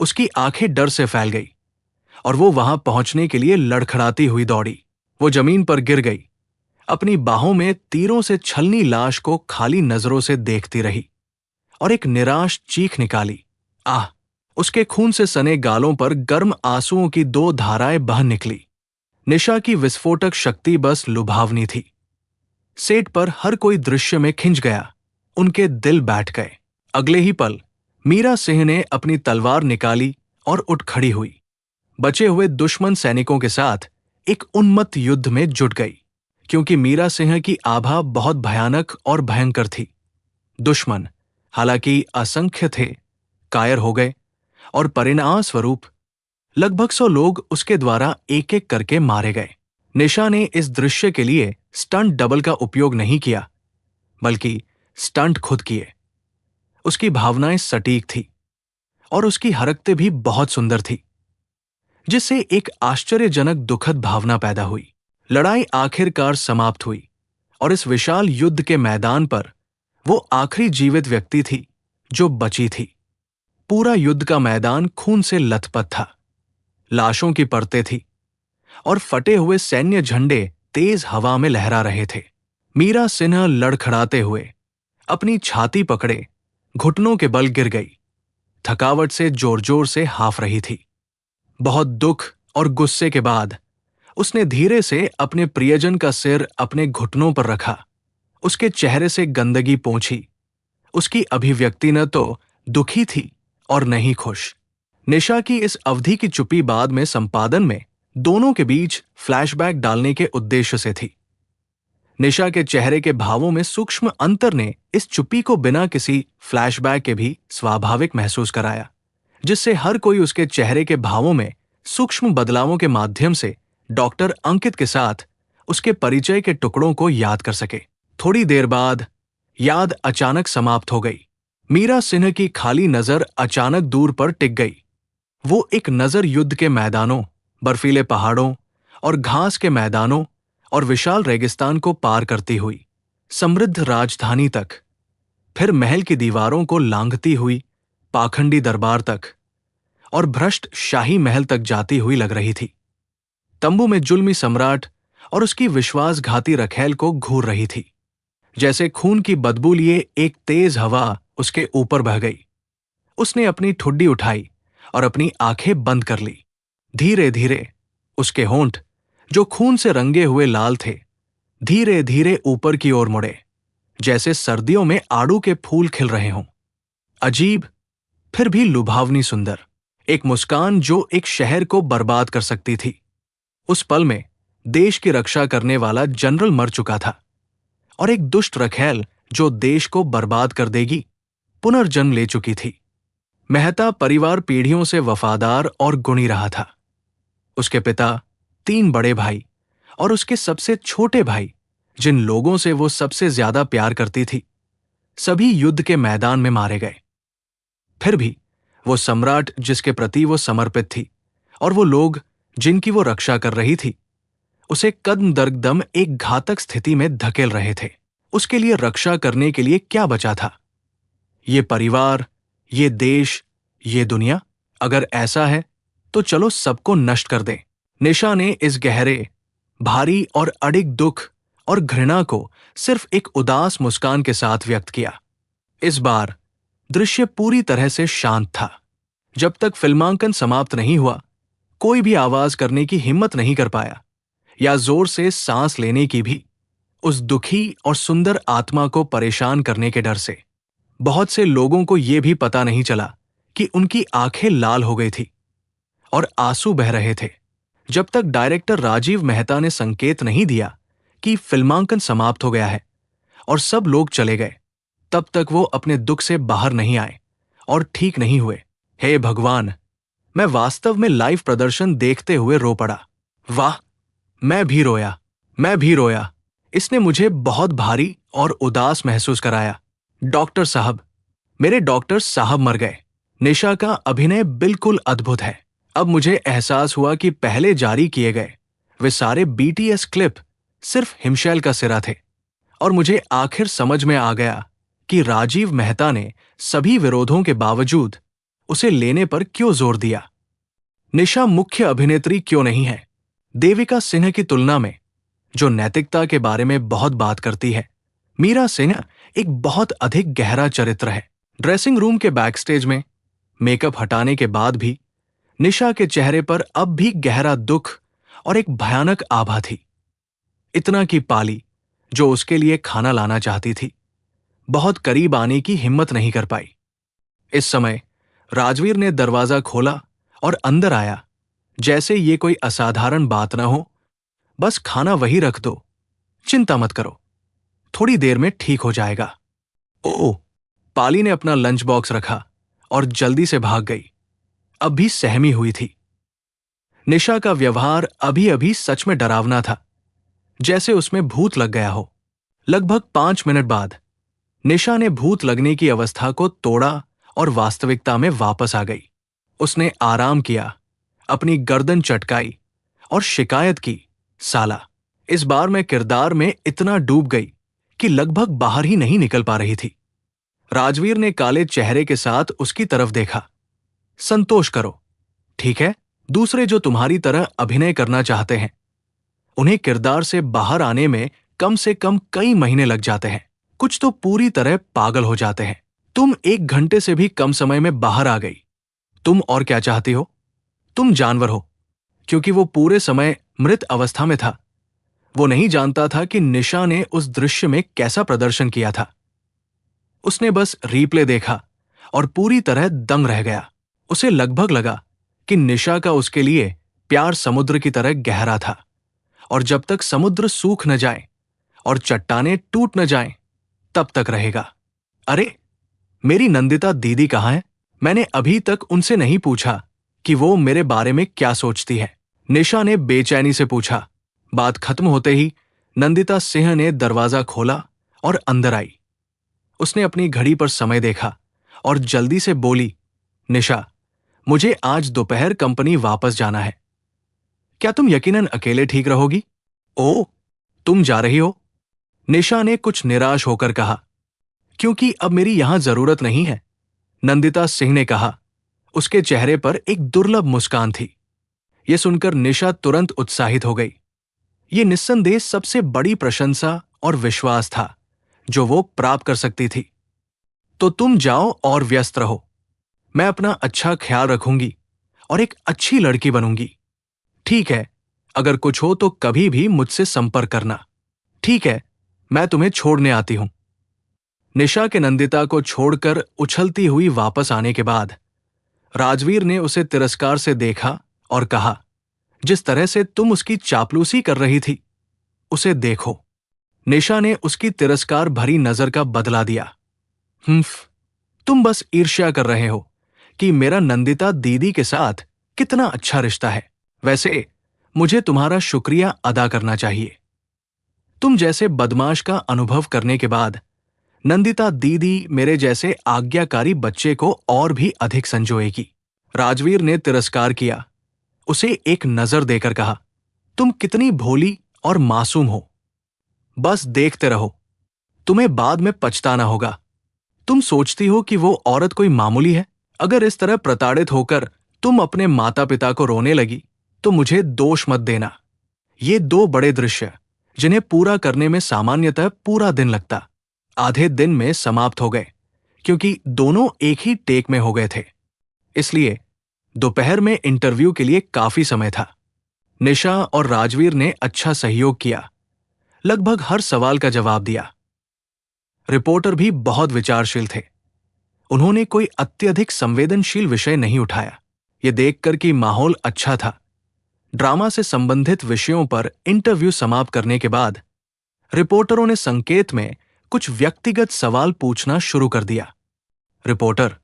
उसकी आंखें डर से फैल गई और वो वहां पहुंचने के लिए लड़खड़ाती हुई दौड़ी। वो जमीन पर गिर गई, अपनी बाहों में तीरों से छलनी लाश को खाली नजरों से देखती रही और एक निराश चीख निकाली, आह! उसके खून से सने गालों पर गर्म आंसुओं की 2 धाराएं बह निकली। निशा की विस्फोटक शक्ति बस लुभावनी थी। सेट पर हर कोई दृश्य में खिंच गया, उनके दिल बैठ गए। अगले ही पल मीरा सिंह ने अपनी तलवार निकाली और उठ खड़ी हुई। बचे हुए दुश्मन सैनिकों के साथ एक उन्मत्त युद्ध में जुट गई, क्योंकि मीरा सिंह की आभा बहुत भयानक और भयंकर थी। दुश्मन हालांकि असंख्य थे, कायर हो गए और परिणाम स्वरूप लगभग 100 लोग उसके द्वारा एक एक करके मारे गए। निशा ने इस दृश्य के लिए स्टंट डबल का उपयोग नहीं किया, बल्कि स्टंट खुद किए। उसकी भावनाएं सटीक थी और उसकी हरकतें भी बहुत सुंदर थी, जिससे एक आश्चर्यजनक दुखद भावना पैदा हुई। लड़ाई आखिरकार समाप्त हुई और इस विशाल युद्ध के मैदान पर वो आखिरी जीवित व्यक्ति थी जो बची थी। पूरा युद्ध का मैदान खून से लथपथ था, लाशों की परतें थी और फटे हुए सैन्य झंडे तेज हवा में लहरा रहे थे। मीरा सिन्हा लड़खड़ाते हुए अपनी छाती पकड़े घुटनों के बल गिर गई। थकावट से जोर जोर से हाफ रही थी। बहुत दुख और गुस्से के बाद उसने धीरे से अपने प्रियजन का सिर अपने घुटनों पर रखा। उसके चेहरे से गंदगी पोंछी। उसकी अभिव्यक्ति न तो दुखी थी और न ही खुश। निशा की इस अवधि की चुप्पी बाद में संपादन में दोनों के बीच फ्लैशबैक डालने के उद्देश्य से थी। निशा के चेहरे के भावों में सूक्ष्म अंतर ने इस चुप्पी को बिना किसी फ्लैशबैक के भी स्वाभाविक महसूस कराया, जिससे हर कोई उसके चेहरे के भावों में सूक्ष्म बदलावों के माध्यम से डॉक्टर अंकित के साथ उसके परिचय के टुकड़ों को याद कर सके। थोड़ी देर बाद याद अचानक समाप्त हो गई। मीरा सिन्हा की खाली नजर अचानक दूर पर टिक गई। वो एक नजर युद्ध के मैदानों, बर्फीले पहाड़ों और घास के मैदानों और विशाल रेगिस्तान को पार करती हुई समृद्ध राजधानी तक, फिर महल की दीवारों को लांघती हुई पाखंडी दरबार तक और भ्रष्ट शाही महल तक जाती हुई लग रही थी। तंबू में जुल्मी सम्राट और उसकी विश्वासघाती रखैल को घूर रही थी। जैसे खून की बदबू लिए एक तेज हवा उसके ऊपर बह गई। उसने अपनी ठुड्डी उठाई और अपनी आंखें बंद कर ली। धीरे धीरे उसके होंठ, जो खून से रंगे हुए लाल थे, धीरे धीरे ऊपर की ओर मुड़े, जैसे सर्दियों में आड़ू के फूल खिल रहे हों। अजीब फिर भी लुभावनी सुंदर, एक मुस्कान जो एक शहर को बर्बाद कर सकती थी। उस पल में देश की रक्षा करने वाला जनरल मर चुका था और एक दुष्ट रखैल जो देश को बर्बाद कर देगी पुनर्जन्म ले चुकी थी। मेहता परिवार पीढ़ियों से वफादार और गुणी रहा था। उसके पिता, 3 बड़े भाई और उसके सबसे छोटे भाई, जिन लोगों से वो सबसे ज्यादा प्यार करती थी, सभी युद्ध के मैदान में मारे गए। फिर भी वो सम्राट जिसके प्रति वो समर्पित थी और वो लोग जिनकी वो रक्षा कर रही थी, उसे कदम दर कदम एक घातक स्थिति में धकेल रहे थे। उसके लिए रक्षा करने के लिए क्या बचा था? ये परिवार, ये देश, ये दुनिया? अगर ऐसा है तो चलो सबको नष्ट कर दें। निशा ने इस गहरे, भारी और अडिग दुख और घृणा को सिर्फ एक उदास मुस्कान के साथ व्यक्त किया। इस बार दृश्य पूरी तरह से शांत था। जब तक फिल्मांकन समाप्त नहीं हुआ, कोई भी आवाज करने की हिम्मत नहीं कर पाया या जोर से सांस लेने की भी, उस दुखी और सुंदर आत्मा को परेशान करने के डर से। बहुत से लोगों को यह भी पता नहीं चला कि उनकी आंखें लाल हो गई थी और आंसू बह रहे थे। जब तक डायरेक्टर राजीव मेहता ने संकेत नहीं दिया कि फिल्मांकन समाप्त हो गया है और सब लोग चले गए, तब तक वो अपने दुख से बाहर नहीं आए और ठीक नहीं हुए। हे भगवान, मैं वास्तव में लाइव प्रदर्शन देखते हुए रो पड़ा। वाह, मैं भी रोया। इसने मुझे बहुत भारी और उदास महसूस कराया। डॉक्टर साहब, मेरे डॉक्टर साहब मर गए। निशा का अभिनय बिल्कुल अद्भुत है। अब मुझे एहसास हुआ कि पहले जारी किए गए वे सारे BTS क्लिप सिर्फ हिमशैल का सिरा थे और मुझे आखिर समझ में आ गया कि राजीव मेहता ने सभी विरोधों के बावजूद उसे लेने पर क्यों जोर दिया। निशा मुख्य अभिनेत्री क्यों नहीं है? देविका सिन्हा की तुलना में, जो नैतिकता के बारे में बहुत बात करती है, मीरा सिन्हा एक बहुत अधिक गहरा चरित्र है। ड्रेसिंग रूम के बैकस्टेज में मेकअप हटाने के बाद भी निशा के चेहरे पर अब भी गहरा दुख और एक भयानक आभा थी। इतना कि पाली, जो उसके लिए खाना लाना चाहती थी, बहुत करीब आने की हिम्मत नहीं कर पाई। इस समय राजवीर ने दरवाजा खोला और अंदर आया, जैसे ये कोई असाधारण बात न हो। बस खाना वही रख दो, चिंता मत करो, थोड़ी देर में ठीक हो जाएगा। ओह, पाली ने अपना लंच बॉक्स रखा और जल्दी से भाग गई। अब भी सहमी हुई थी। निशा का व्यवहार अभी अभी सच में डरावना था, जैसे उसमें भूत लग गया हो। लगभग 5 मिनट बाद निशा ने भूत लगने की अवस्था को तोड़ा और वास्तविकता में वापस आ गई। उसने आराम किया, अपनी गर्दन चटकाई और शिकायत की, साला, इस बार मैं किरदार में इतना डूब गई कि लगभग बाहर ही नहीं निकल पा रही थी। राजवीर ने काले चेहरे के साथ उसकी तरफ देखा। संतोष करो, ठीक है? दूसरे जो तुम्हारी तरह अभिनय करना चाहते हैं, उन्हें किरदार से बाहर आने में कम से कम कई महीने लग जाते हैं। कुछ तो पूरी तरह पागल हो जाते हैं। तुम 1 घंटे से भी कम समय में बाहर आ गई। तुम और क्या चाहती हो? तुम जानवर हो। क्योंकि वो पूरे समय मृत अवस्था में था, वो नहीं जानता था कि निशा ने उस दृश्य में कैसा प्रदर्शन किया था। उसने बस रीप्ले देखा और पूरी तरह दंग रह गया। उसे लगभग लगा कि निशा का उसके लिए प्यार समुद्र की तरह गहरा था, और जब तक समुद्र सूख न जाए और चट्टानें टूट न जाएं, तब तक रहेगा। अरे, मेरी नंदिता दीदी कहाँ है? मैंने अभी तक उनसे नहीं पूछा कि वो मेरे बारे में क्या सोचती है, निशा ने बेचैनी से पूछा। बात खत्म होते ही नंदिता सिंह ने दरवाजा खोला और अंदर आई। उसने अपनी घड़ी पर समय देखा और जल्दी से बोली, निशा, मुझे आज दोपहर कंपनी वापस जाना है। क्या तुम यकीनन अकेले ठीक रहोगी? ओह, तुम जा रही हो? निशा ने कुछ निराश होकर कहा। क्योंकि अब मेरी यहां जरूरत नहीं है, नंदिता सिंह ने कहा। उसके चेहरे पर एक दुर्लभ मुस्कान थी। यह सुनकर निशा तुरंत उत्साहित हो गई। ये निस्संदेह सबसे बड़ी प्रशंसा और विश्वास था जो वो प्राप्त कर सकती थी। तो तुम जाओ और व्यस्त रहो। मैं अपना अच्छा ख्याल रखूंगी और एक अच्छी लड़की बनूंगी। ठीक है, अगर कुछ हो तो कभी भी मुझसे संपर्क करना। ठीक है, मैं तुम्हें छोड़ने आती हूं। निशा के नंदिता को छोड़कर उछलती हुई वापस आने के बाद राजवीर ने उसे तिरस्कार से देखा और कहा, जिस तरह से तुम उसकी चापलूसी कर रही थी, उसे देखो। निशा ने उसकी तिरस्कार भरी नजर का बदला दिया। तुम बस ईर्ष्या कर रहे हो कि मेरा नंदिता दीदी के साथ कितना अच्छा रिश्ता है। वैसे मुझे तुम्हारा शुक्रिया अदा करना चाहिए। तुम जैसे बदमाश का अनुभव करने के बाद नंदिता दीदी मेरे जैसे आज्ञाकारी बच्चे को और भी अधिक संजोएगी। राजवीर ने तिरस्कार किया। उसे एक नजर देकर कहा, तुम कितनी भोली और मासूम हो। बस देखते रहो, तुम्हें बाद में पछताना होगा। तुम सोचती हो कि वो औरत कोई मामूली है? अगर इस तरह प्रताड़ित होकर तुम अपने माता पिता को रोने लगी तो मुझे दोष मत देना। ये 2 बड़े दृश्य जिन्हें पूरा करने में सामान्यतः पूरा दिन लगता, आधे दिन में समाप्त हो गए, क्योंकि दोनों एक ही टेक में हो गए थे। इसलिए दोपहर में इंटरव्यू के लिए काफी समय था। निशा और राजवीर ने अच्छा सहयोग किया, लगभग हर सवाल का जवाब दिया। रिपोर्टर भी बहुत विचारशील थे। उन्होंने कोई अत्यधिक संवेदनशील विषय नहीं उठाया। यह देखकर कि माहौल अच्छा था, ड्रामा से संबंधित विषयों पर इंटरव्यू समाप्त करने के बाद रिपोर्टरों ने संकेत में कुछ व्यक्तिगत सवाल पूछना शुरू कर दिया। रिपोर्टर,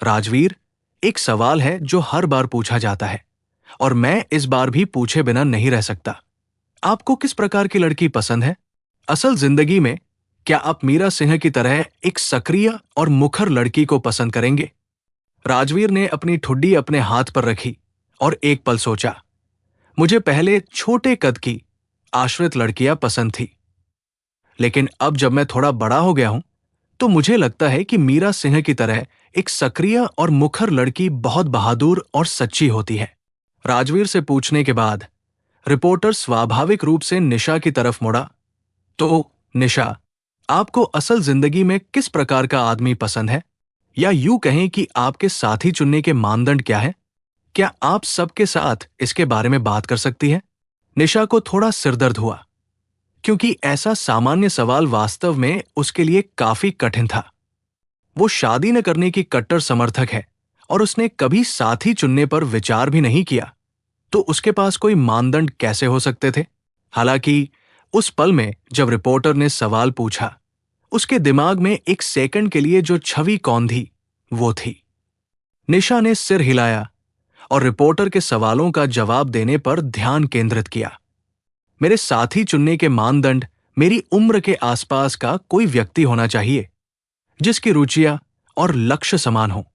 राजवीर, एक सवाल है जो हर बार पूछा जाता है और मैं इस बार भी पूछे बिना नहीं रह सकता। आपको किस प्रकार की लड़की पसंद है? असल जिंदगी में क्या आप मीरा सिंह की तरह एक सक्रिय और मुखर लड़की को पसंद करेंगे? राजवीर ने अपनी ठुड्डी अपने हाथ पर रखी और एक पल सोचा। मुझे पहले छोटे कद की आश्रित लड़कियां पसंद थी, लेकिन अब जब मैं थोड़ा बड़ा हो गया हूं तो मुझे लगता है कि मीरा सिंह की तरह एक सक्रिय और मुखर लड़की बहुत बहादुर और सच्ची होती है। राजवीर से पूछने के बाद रिपोर्टर स्वाभाविक रूप से निशा की तरफ मुड़ा। तो निशा, आपको असल जिंदगी में किस प्रकार का आदमी पसंद है? या यूं कहें कि आपके साथी चुनने के मानदंड क्या है? क्या आप सबके साथ इसके बारे में बात कर सकती हैं? निशा को थोड़ा सिरदर्द हुआ, क्योंकि ऐसा सामान्य सवाल वास्तव में उसके लिए काफी कठिन था। वो शादी न करने की कट्टर समर्थक है और उसने कभी साथी चुनने पर विचार भी नहीं किया, तो उसके पास कोई मानदंड कैसे हो सकते थे? हालांकि उस पल में जब रिपोर्टर ने सवाल पूछा, उसके दिमाग में एक सेकंड के लिए जो छवि कौंधी वो थी। निशा ने सिर हिलाया और रिपोर्टर के सवालों का जवाब देने पर ध्यान केंद्रित किया। मेरे साथी चुनने के मानदंड मेरी उम्र के आसपास का कोई व्यक्ति होना चाहिए जिसकी रुचियां और लक्ष्य समान हो।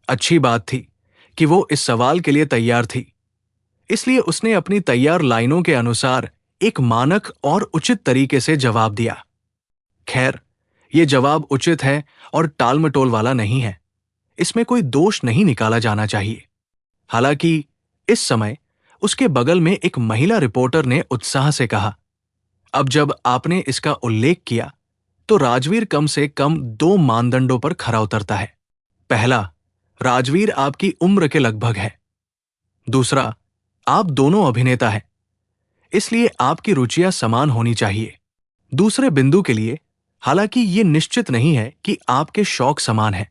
अच्छी बात थी कि वो इस सवाल के लिए तैयार थी, इसलिए उसने अपनी तैयार लाइनों के अनुसार एक मानक और उचित तरीके से जवाब दिया। खैर, ये जवाब उचित है और टालमटोल वाला नहीं है। इसमें कोई दोष नहीं निकाला जाना चाहिए। हालांकि इस समय उसके बगल में एक महिला रिपोर्टर ने उत्साह से कहा, अब जब आपने इसका उल्लेख किया तो राजवीर कम से कम 2 मानदंडों पर खरा उतरता है। पहला, राजवीर आपकी उम्र के लगभग है। दूसरा, आप दोनों अभिनेता हैं, इसलिए आपकी रुचियां समान होनी चाहिए। दूसरे बिंदु के लिए, हालांकि ये निश्चित नहीं है कि आपके शौक समान हैं।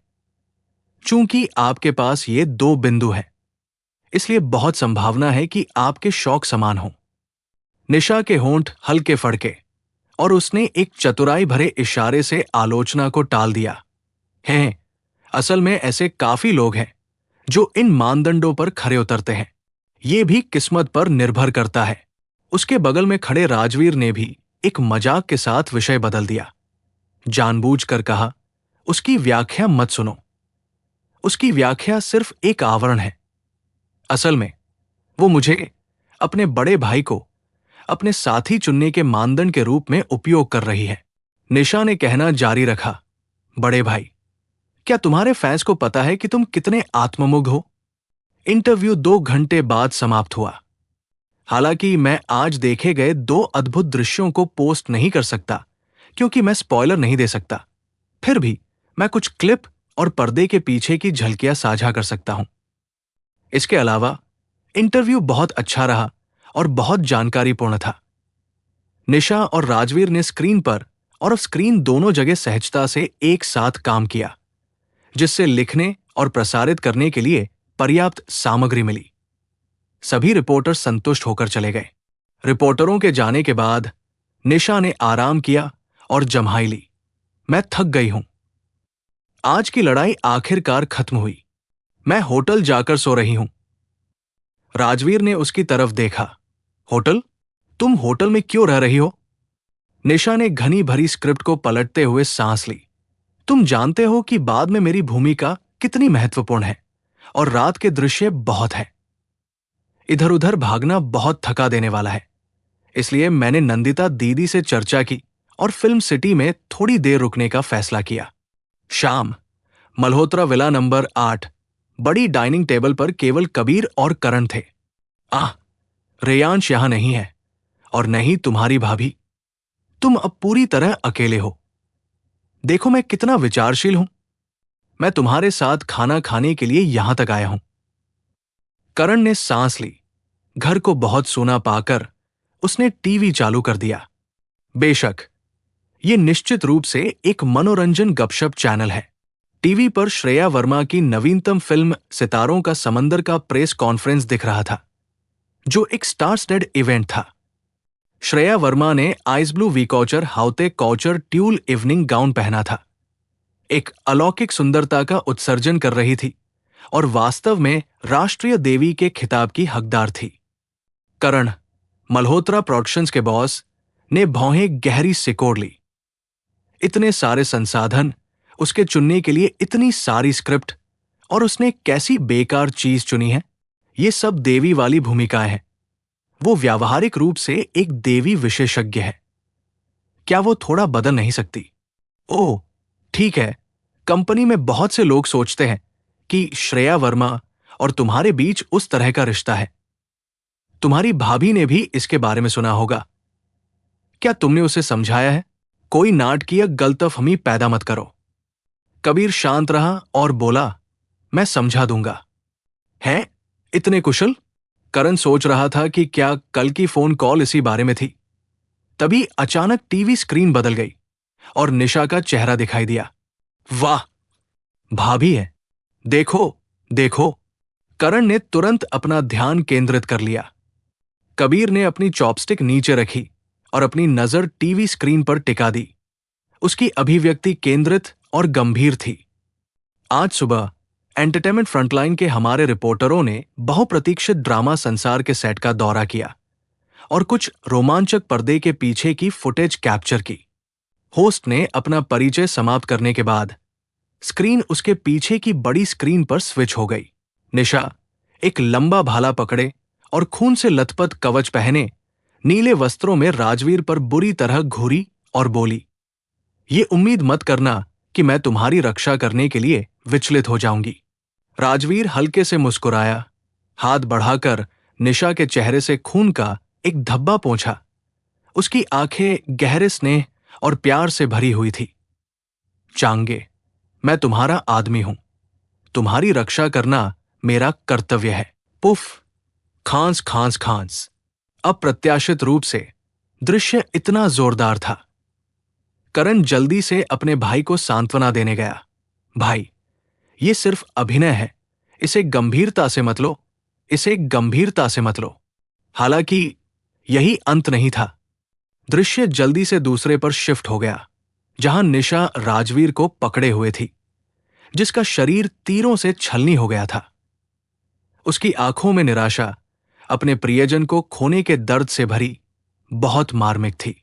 चूंकि आपके पास ये 2 बिंदु हैं, इसलिए बहुत संभावना है कि आपके शौक समान हों। निशा के होंठ हल्के फड़के और उसने एक चतुराई भरे इशारे से आलोचना को टाल दिया। हैं, असल में ऐसे काफी लोग हैं जो इन मानदंडों पर खरे उतरते हैं। ये भी किस्मत पर निर्भर करता है। उसके बगल में खड़े राजवीर ने भी एक मजाक के साथ विषय बदल दिया। जानबूझकर कहा, उसकी व्याख्या मत सुनो। उसकी व्याख्या सिर्फ एक आवरण है। असल में वो मुझे, अपने बड़े भाई को, अपने साथी चुनने के मानदंड के रूप में उपयोग कर रही है। निशा ने कहना जारी रखा, बड़े भाई, क्या तुम्हारे फैंस को पता है कि तुम कितने आत्ममुग्ध हो? इंटरव्यू 2 घंटे बाद समाप्त हुआ। हालांकि मैं आज देखे गए 2 अद्भुत दृश्यों को पोस्ट नहीं कर सकता, क्योंकि मैं स्पॉइलर नहीं दे सकता। फिर भी मैं कुछ क्लिप और पर्दे के पीछे की झलकियां साझा कर सकता हूं। इसके अलावा इंटरव्यू बहुत अच्छा रहा और बहुत जानकारीपूर्ण था। निशा और राजवीर ने स्क्रीन पर और ऑफ स्क्रीन दोनों जगह सहजता से एक साथ काम किया, जिससे लिखने और प्रसारित करने के लिए पर्याप्त सामग्री मिली। सभी रिपोर्टर संतुष्ट होकर चले गए। रिपोर्टरों के जाने के बाद निशा ने आराम किया और जम्हाई ली। मैं थक गई हूं। आज की लड़ाई आखिरकार खत्म हुई। मैं होटल जाकर सो रही हूं। राजवीर ने उसकी तरफ देखा। होटल? तुम होटल में क्यों रह रही हो? निशा ने घनी भरी स्क्रिप्ट को पलटते हुए सांस ली। तुम जानते हो कि बाद में मेरी भूमिका कितनी महत्वपूर्ण है और रात के दृश्य बहुत हैं। इधर उधर भागना बहुत थका देने वाला है, इसलिए मैंने नंदिता दीदी से चर्चा की और फिल्म सिटी में थोड़ी देर रुकने का फैसला किया। शाम, मल्होत्रा विला नंबर 8, बड़ी डाइनिंग टेबल पर केवल कबीर और करण थे। रेयांश यहां नहीं है और नहीं तुम्हारी भाभी। तुम अब पूरी तरह अकेले हो। देखो मैं कितना विचारशील हूं। मैं तुम्हारे साथ खाना खाने के लिए यहां तक आया हूं। करण ने सांस ली। घर को बहुत सूना पाकर उसने टीवी चालू कर दिया। बेशक, ये निश्चित रूप से एक मनोरंजन गपशप चैनल है। टीवी पर श्रेया वर्मा की नवीनतम फिल्म सितारों का समंदर का प्रेस कॉन्फ्रेंस दिख रहा था, जो एक स्टार स्टड इवेंट था। श्रेया वर्मा ने आइस ब्लू वीकॉचर haute couture tulle evening gown पहना था। एक अलौकिक सुंदरता का उत्सर्जन कर रही थी और वास्तव में राष्ट्रीय देवी के खिताब की हकदार थी। करण, मल्होत्रा प्रोडक्शंस के बॉस, ने भौहें गहरी सिकोड़ ली। इतने सारे संसाधन, उसके चुनने के लिए इतनी सारी स्क्रिप्ट, और उसने कैसी बेकार चीज चुनी है। ये सब देवी वाली भूमिकाएं हैं। वो व्यावहारिक रूप से एक देवी विशेषज्ञ है। क्या वो थोड़ा बदल नहीं सकती? ओह, ठीक है, कंपनी में बहुत से लोग सोचते हैं कि श्रेया वर्मा और तुम्हारे बीच उस तरह का रिश्ता है। तुम्हारी भाभी ने भी इसके बारे में सुना होगा। क्या तुमने उसे समझाया है? कोई नाटकीय गलतफहमी पैदा मत करो। कबीर शांत रहा और बोला, मैं समझा दूंगा। हैं? इतने कुशल? करण सोच रहा था कि क्या कल की फोन कॉल इसी बारे में थी। तभी अचानक टीवी स्क्रीन बदल गई और निशा का चेहरा दिखाई दिया। वाह, भाभी है। देखो, देखो। करण ने तुरंत अपना ध्यान केंद्रित कर लिया। कबीर ने अपनी चॉपस्टिक नीचे रखी और अपनी नजर टीवी स्क्रीन पर टिका दी। उसकी अभिव्यक्ति केंद्रित और गंभीर थी। आज सुबह एंटरटेनमेंट फ्रंटलाइन के हमारे रिपोर्टरों ने बहुप्रतीक्षित ड्रामा संसार के सेट का दौरा किया और कुछ रोमांचक पर्दे के पीछे की फुटेज कैप्चर की। होस्ट ने अपना परिचय समाप्त करने के बाद स्क्रीन उसके पीछे की बड़ी स्क्रीन पर स्विच हो गई। निशा एक लंबा भाला पकड़े और खून से लथपथ कवच पहने नीले वस्त्रों में राजवीर पर बुरी तरह घूरी और बोली, ये उम्मीद मत करना कि मैं तुम्हारी रक्षा करने के लिए विचलित हो जाऊंगी। राजवीर हल्के से मुस्कुराया, हाथ बढ़ाकर निशा के चेहरे से खून का एक धब्बा पोंछा। उसकी आंखें गहरे स्नेह और प्यार से भरी हुई थी। चांगे, मैं तुम्हारा आदमी हूं। तुम्हारी रक्षा करना मेरा कर्तव्य है। पुफ, खांस खांस खांस। अप्रत्याशित रूप से दृश्य इतना जोरदार था। करण जल्दी से अपने भाई को सांत्वना देने गया। भाई, ये सिर्फ अभिनय है, इसे गंभीरता से मत लो, इसे गंभीरता से मत लो। हालांकि यही अंत नहीं था। दृश्य जल्दी से दूसरे पर शिफ्ट हो गया, जहां निशा राजवीर को पकड़े हुए थी, जिसका शरीर तीरों से छलनी हो गया था। उसकी आंखों में निराशा अपने प्रियजन को खोने के दर्द से भरी बहुत मार्मिक थी।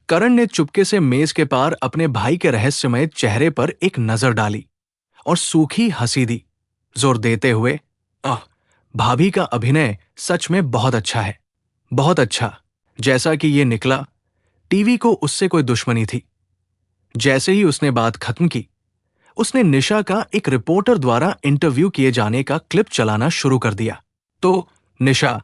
करण ने चुपके से मेज के पार अपने भाई के रहस्यमय चेहरे पर एक नजर डाली और सूखी हंसी दी, जोर देते हुए, भाभी का अभिनय सच में बहुत अच्छा है, बहुत अच्छा। जैसा कि ये निकला, टीवी को उससे कोई दुश्मनी थी। जैसे ही उसने बात खत्म की, उसने निशा का एक रिपोर्टर द्वारा इंटरव्यू किए जाने का क्लिप चलाना शुरू कर दिया। तो निशा,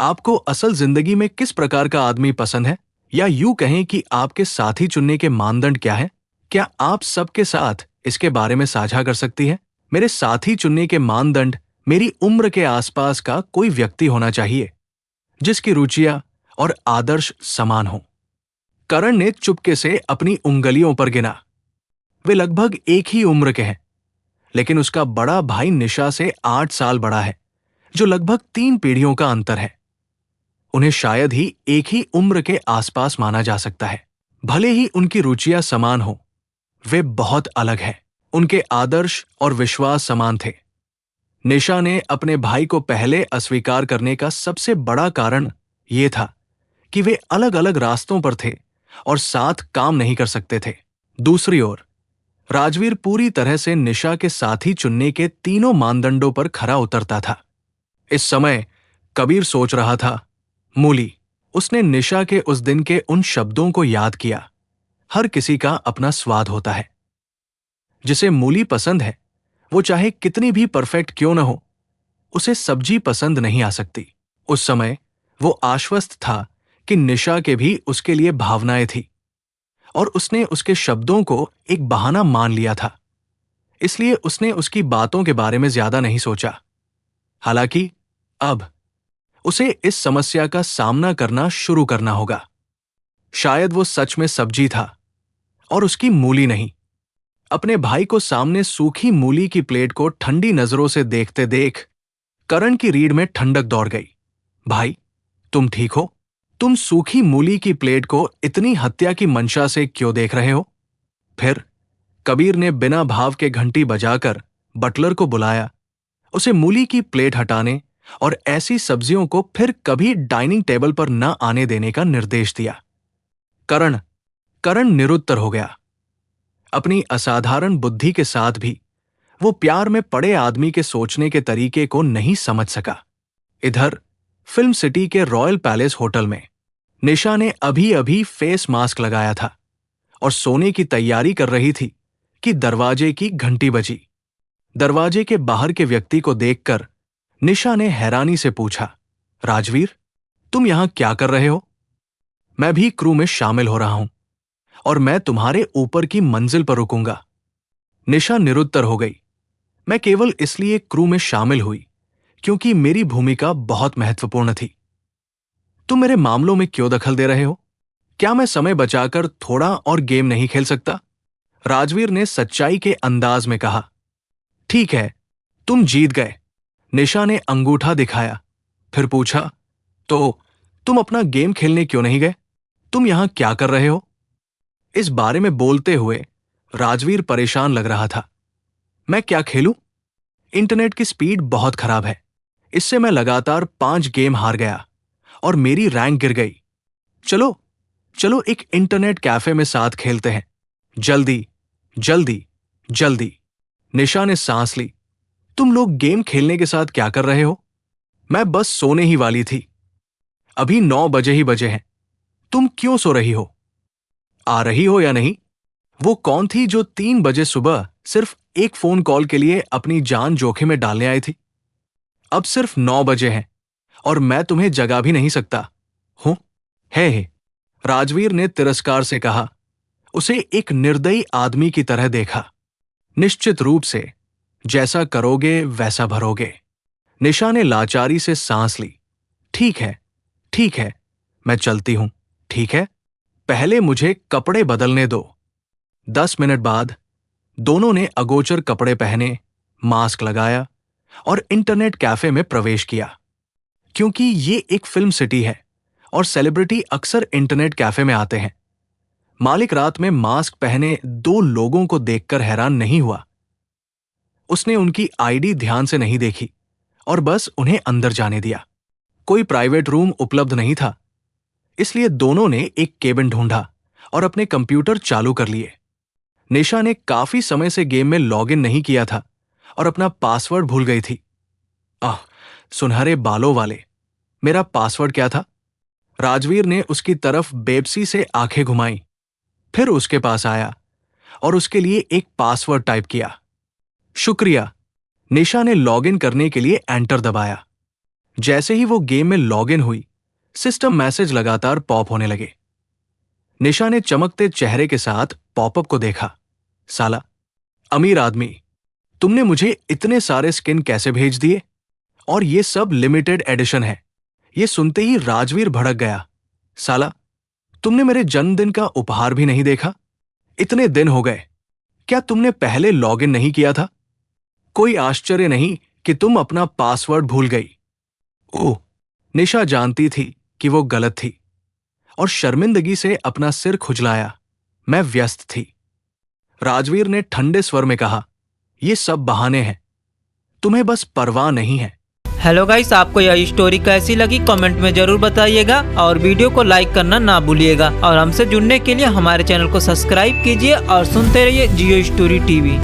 आपको असल जिंदगी में किस प्रकार का आदमी पसंद है, या यूं कहें कि आपके साथी चुनने के मानदंड क्या है? क्या आप सबके साथ इसके बारे में साझा कर सकती हैं? मेरे साथी चुनने के मानदंड मेरी उम्र के आसपास का कोई व्यक्ति होना चाहिए, जिसकी रुचियां और आदर्श समान हो। करण ने चुपके से अपनी उंगलियों पर गिना। वे लगभग एक ही उम्र के हैं, लेकिन उसका बड़ा भाई निशा से 8 साल बड़ा है, जो लगभग 3 पीढ़ियों का अंतर है। उन्हें शायद ही एक ही उम्र के आसपास माना जा सकता है। भले ही उनकी रुचियां समान हो, वे बहुत अलग हैं। उनके आदर्श और विश्वास समान थे। निशा ने अपने भाई को पहले अस्वीकार करने का सबसे बड़ा कारण यह था कि वे अलग अलग रास्तों पर थे और साथ काम नहीं कर सकते थे। दूसरी ओर राजवीर पूरी तरह से निशा के साथी चुनने के तीनों मानदंडों पर खरा उतरता था। इस समय कबीर सोच रहा था, मूली। उसने निशा के उस दिन के उन शब्दों को याद किया, हर किसी का अपना स्वाद होता है। जिसे मूली पसंद है, वो चाहे कितनी भी परफेक्ट क्यों न हो, उसे सब्जी पसंद नहीं आ सकती। उस समय वो आश्वस्त था कि निशा के भी उसके लिए भावनाएं थी, और उसने उसके शब्दों को एक बहाना मान लिया था। इसलिए उसने उसकी बातों के बारे में ज्यादा नहीं सोचा। हालांकि अब उसे इस समस्या का सामना करना शुरू करना होगा। शायद वो सच में सब्जी था और उसकी मूली नहीं। अपने भाई को सामने सूखी मूली की प्लेट को ठंडी नजरों से देखते देख करण की रीढ़ में ठंडक दौड़ गई। भाई, तुम ठीक हो? तुम सूखी मूली की प्लेट को इतनी हत्या की मंशा से क्यों देख रहे हो? फिर कबीर ने बिना भाव के घंटी बजाकर बटलर को बुलाया, उसे मूली की प्लेट हटाने और ऐसी सब्जियों को फिर कभी डाइनिंग टेबल पर न आने देने का निर्देश दिया। करण निरुत्तर हो गया। अपनी असाधारण बुद्धि के साथ भी वो प्यार में पड़े आदमी के सोचने के तरीके को नहीं समझ सका। इधर फिल्म सिटी के रॉयल पैलेस होटल में निशा ने अभी अभी फेस मास्क लगाया था और सोने की तैयारी कर रही थी कि दरवाजे की घंटी बजी। दरवाजे के बाहर के व्यक्ति को देखकर निशा ने हैरानी से पूछा, राजवीर, तुम यहां क्या कर रहे हो? मैं भी क्रू में शामिल हो रहा हूं और मैं तुम्हारे ऊपर की मंजिल पर रुकूंगा। निशा निरुत्तर हो गई। मैं केवल इसलिए क्रू में शामिल हुई क्योंकि मेरी भूमिका बहुत महत्वपूर्ण थी। तुम मेरे मामलों में क्यों दखल दे रहे हो? क्या मैं समय बचाकर थोड़ा और गेम नहीं खेल सकता? राजवीर ने सच्चाई के अंदाज में कहा। ठीक है, तुम जीत गए। निशा ने अंगूठा दिखाया, फिर पूछा, तो तुम अपना गेम खेलने क्यों नहीं गए? तुम यहां क्या कर रहे हो? इस बारे में बोलते हुए राजवीर परेशान लग रहा था। मैं क्या खेलूं? इंटरनेट की स्पीड बहुत खराब है। इससे मैं लगातार 5 गेम हार गया और मेरी रैंक गिर गई। चलो चलो एक इंटरनेट कैफे में साथ खेलते हैं। जल्दी जल्दी जल्दी। निशा ने सांस ली। तुम लोग गेम खेलने के साथ क्या कर रहे हो? मैं बस सोने ही वाली थी। अभी 9 बजे ही बजे हैं। तुम क्यों सो रही हो? आ रही हो या नहीं? वो कौन थी जो 3 बजे सुबह सिर्फ एक फोन कॉल के लिए अपनी जान जोखिम में डालने आई थी? अब सिर्फ 9 बजे हैं और मैं तुम्हें जगा भी नहीं सकता हूं। है राजवीर ने तिरस्कार से कहा। उसे एक निर्दयी आदमी की तरह देखा। निश्चित रूप से, जैसा करोगे वैसा भरोगे। निशा ने लाचारी से सांस ली। ठीक है, मैं चलती हूं। ठीक है, पहले मुझे कपड़े बदलने दो। 10 मिनट बाद दोनों ने अगोचर कपड़े पहने, मास्क लगाया और इंटरनेट कैफे में प्रवेश किया। क्योंकि ये एक फिल्म सिटी है और सेलिब्रिटी अक्सर इंटरनेट कैफे में आते हैं। मालिक रात में मास्क पहने 2 लोगों को देखकर हैरान नहीं हुआ। उसने उनकी आईडी ध्यान से नहीं देखी और बस उन्हें अंदर जाने दिया। कोई प्राइवेट रूम उपलब्ध नहीं था, इसलिए दोनों ने एक केबिन ढूंढा और अपने कंप्यूटर चालू कर लिए। निशा ने काफी समय से गेम में लॉगिन नहीं किया था और अपना पासवर्ड भूल गई थी। सुनहरे बालों वाले, मेरा पासवर्ड क्या था? राजवीर ने उसकी तरफ बेबसी से आंखें घुमाई, फिर उसके पास आया और उसके लिए एक पासवर्ड टाइप किया। शुक्रिया। निशा ने लॉगिन करने के लिए एंटर दबाया। जैसे ही वो गेम में लॉगिन हुई, सिस्टम मैसेज लगातार पॉप होने लगे। निशा ने चमकते चेहरे के साथ पॉपअप को देखा। साला अमीर आदमी, तुमने मुझे इतने सारे स्किन कैसे भेज दिए? और ये सब लिमिटेड एडिशन है। ये सुनते ही राजवीर भड़क गया। साला, तुमने मेरे जन्मदिन का उपहार भी नहीं देखा? इतने दिन हो गए, क्या तुमने पहले लॉगिन नहीं किया था? कोई आश्चर्य नहीं कि तुम अपना पासवर्ड भूल गई। ओह, निशा जानती थी कि वो गलत थी और शर्मिंदगी से अपना सिर खुजलाया। मैं व्यस्त थी। राजवीर ने ठंडे स्वर में कहा, ये सब बहाने हैं, तुम्हें बस परवाह नहीं है। हेलो गाइस, आपको यह स्टोरी कैसी लगी कमेंट में जरूर बताइएगा और वीडियो को लाइक करना ना भूलिएगा और हमसे जुड़ने के लिए हमारे चैनल को सब्सक्राइब कीजिए और सुनते रहिए जियो स्टोरी टीवी।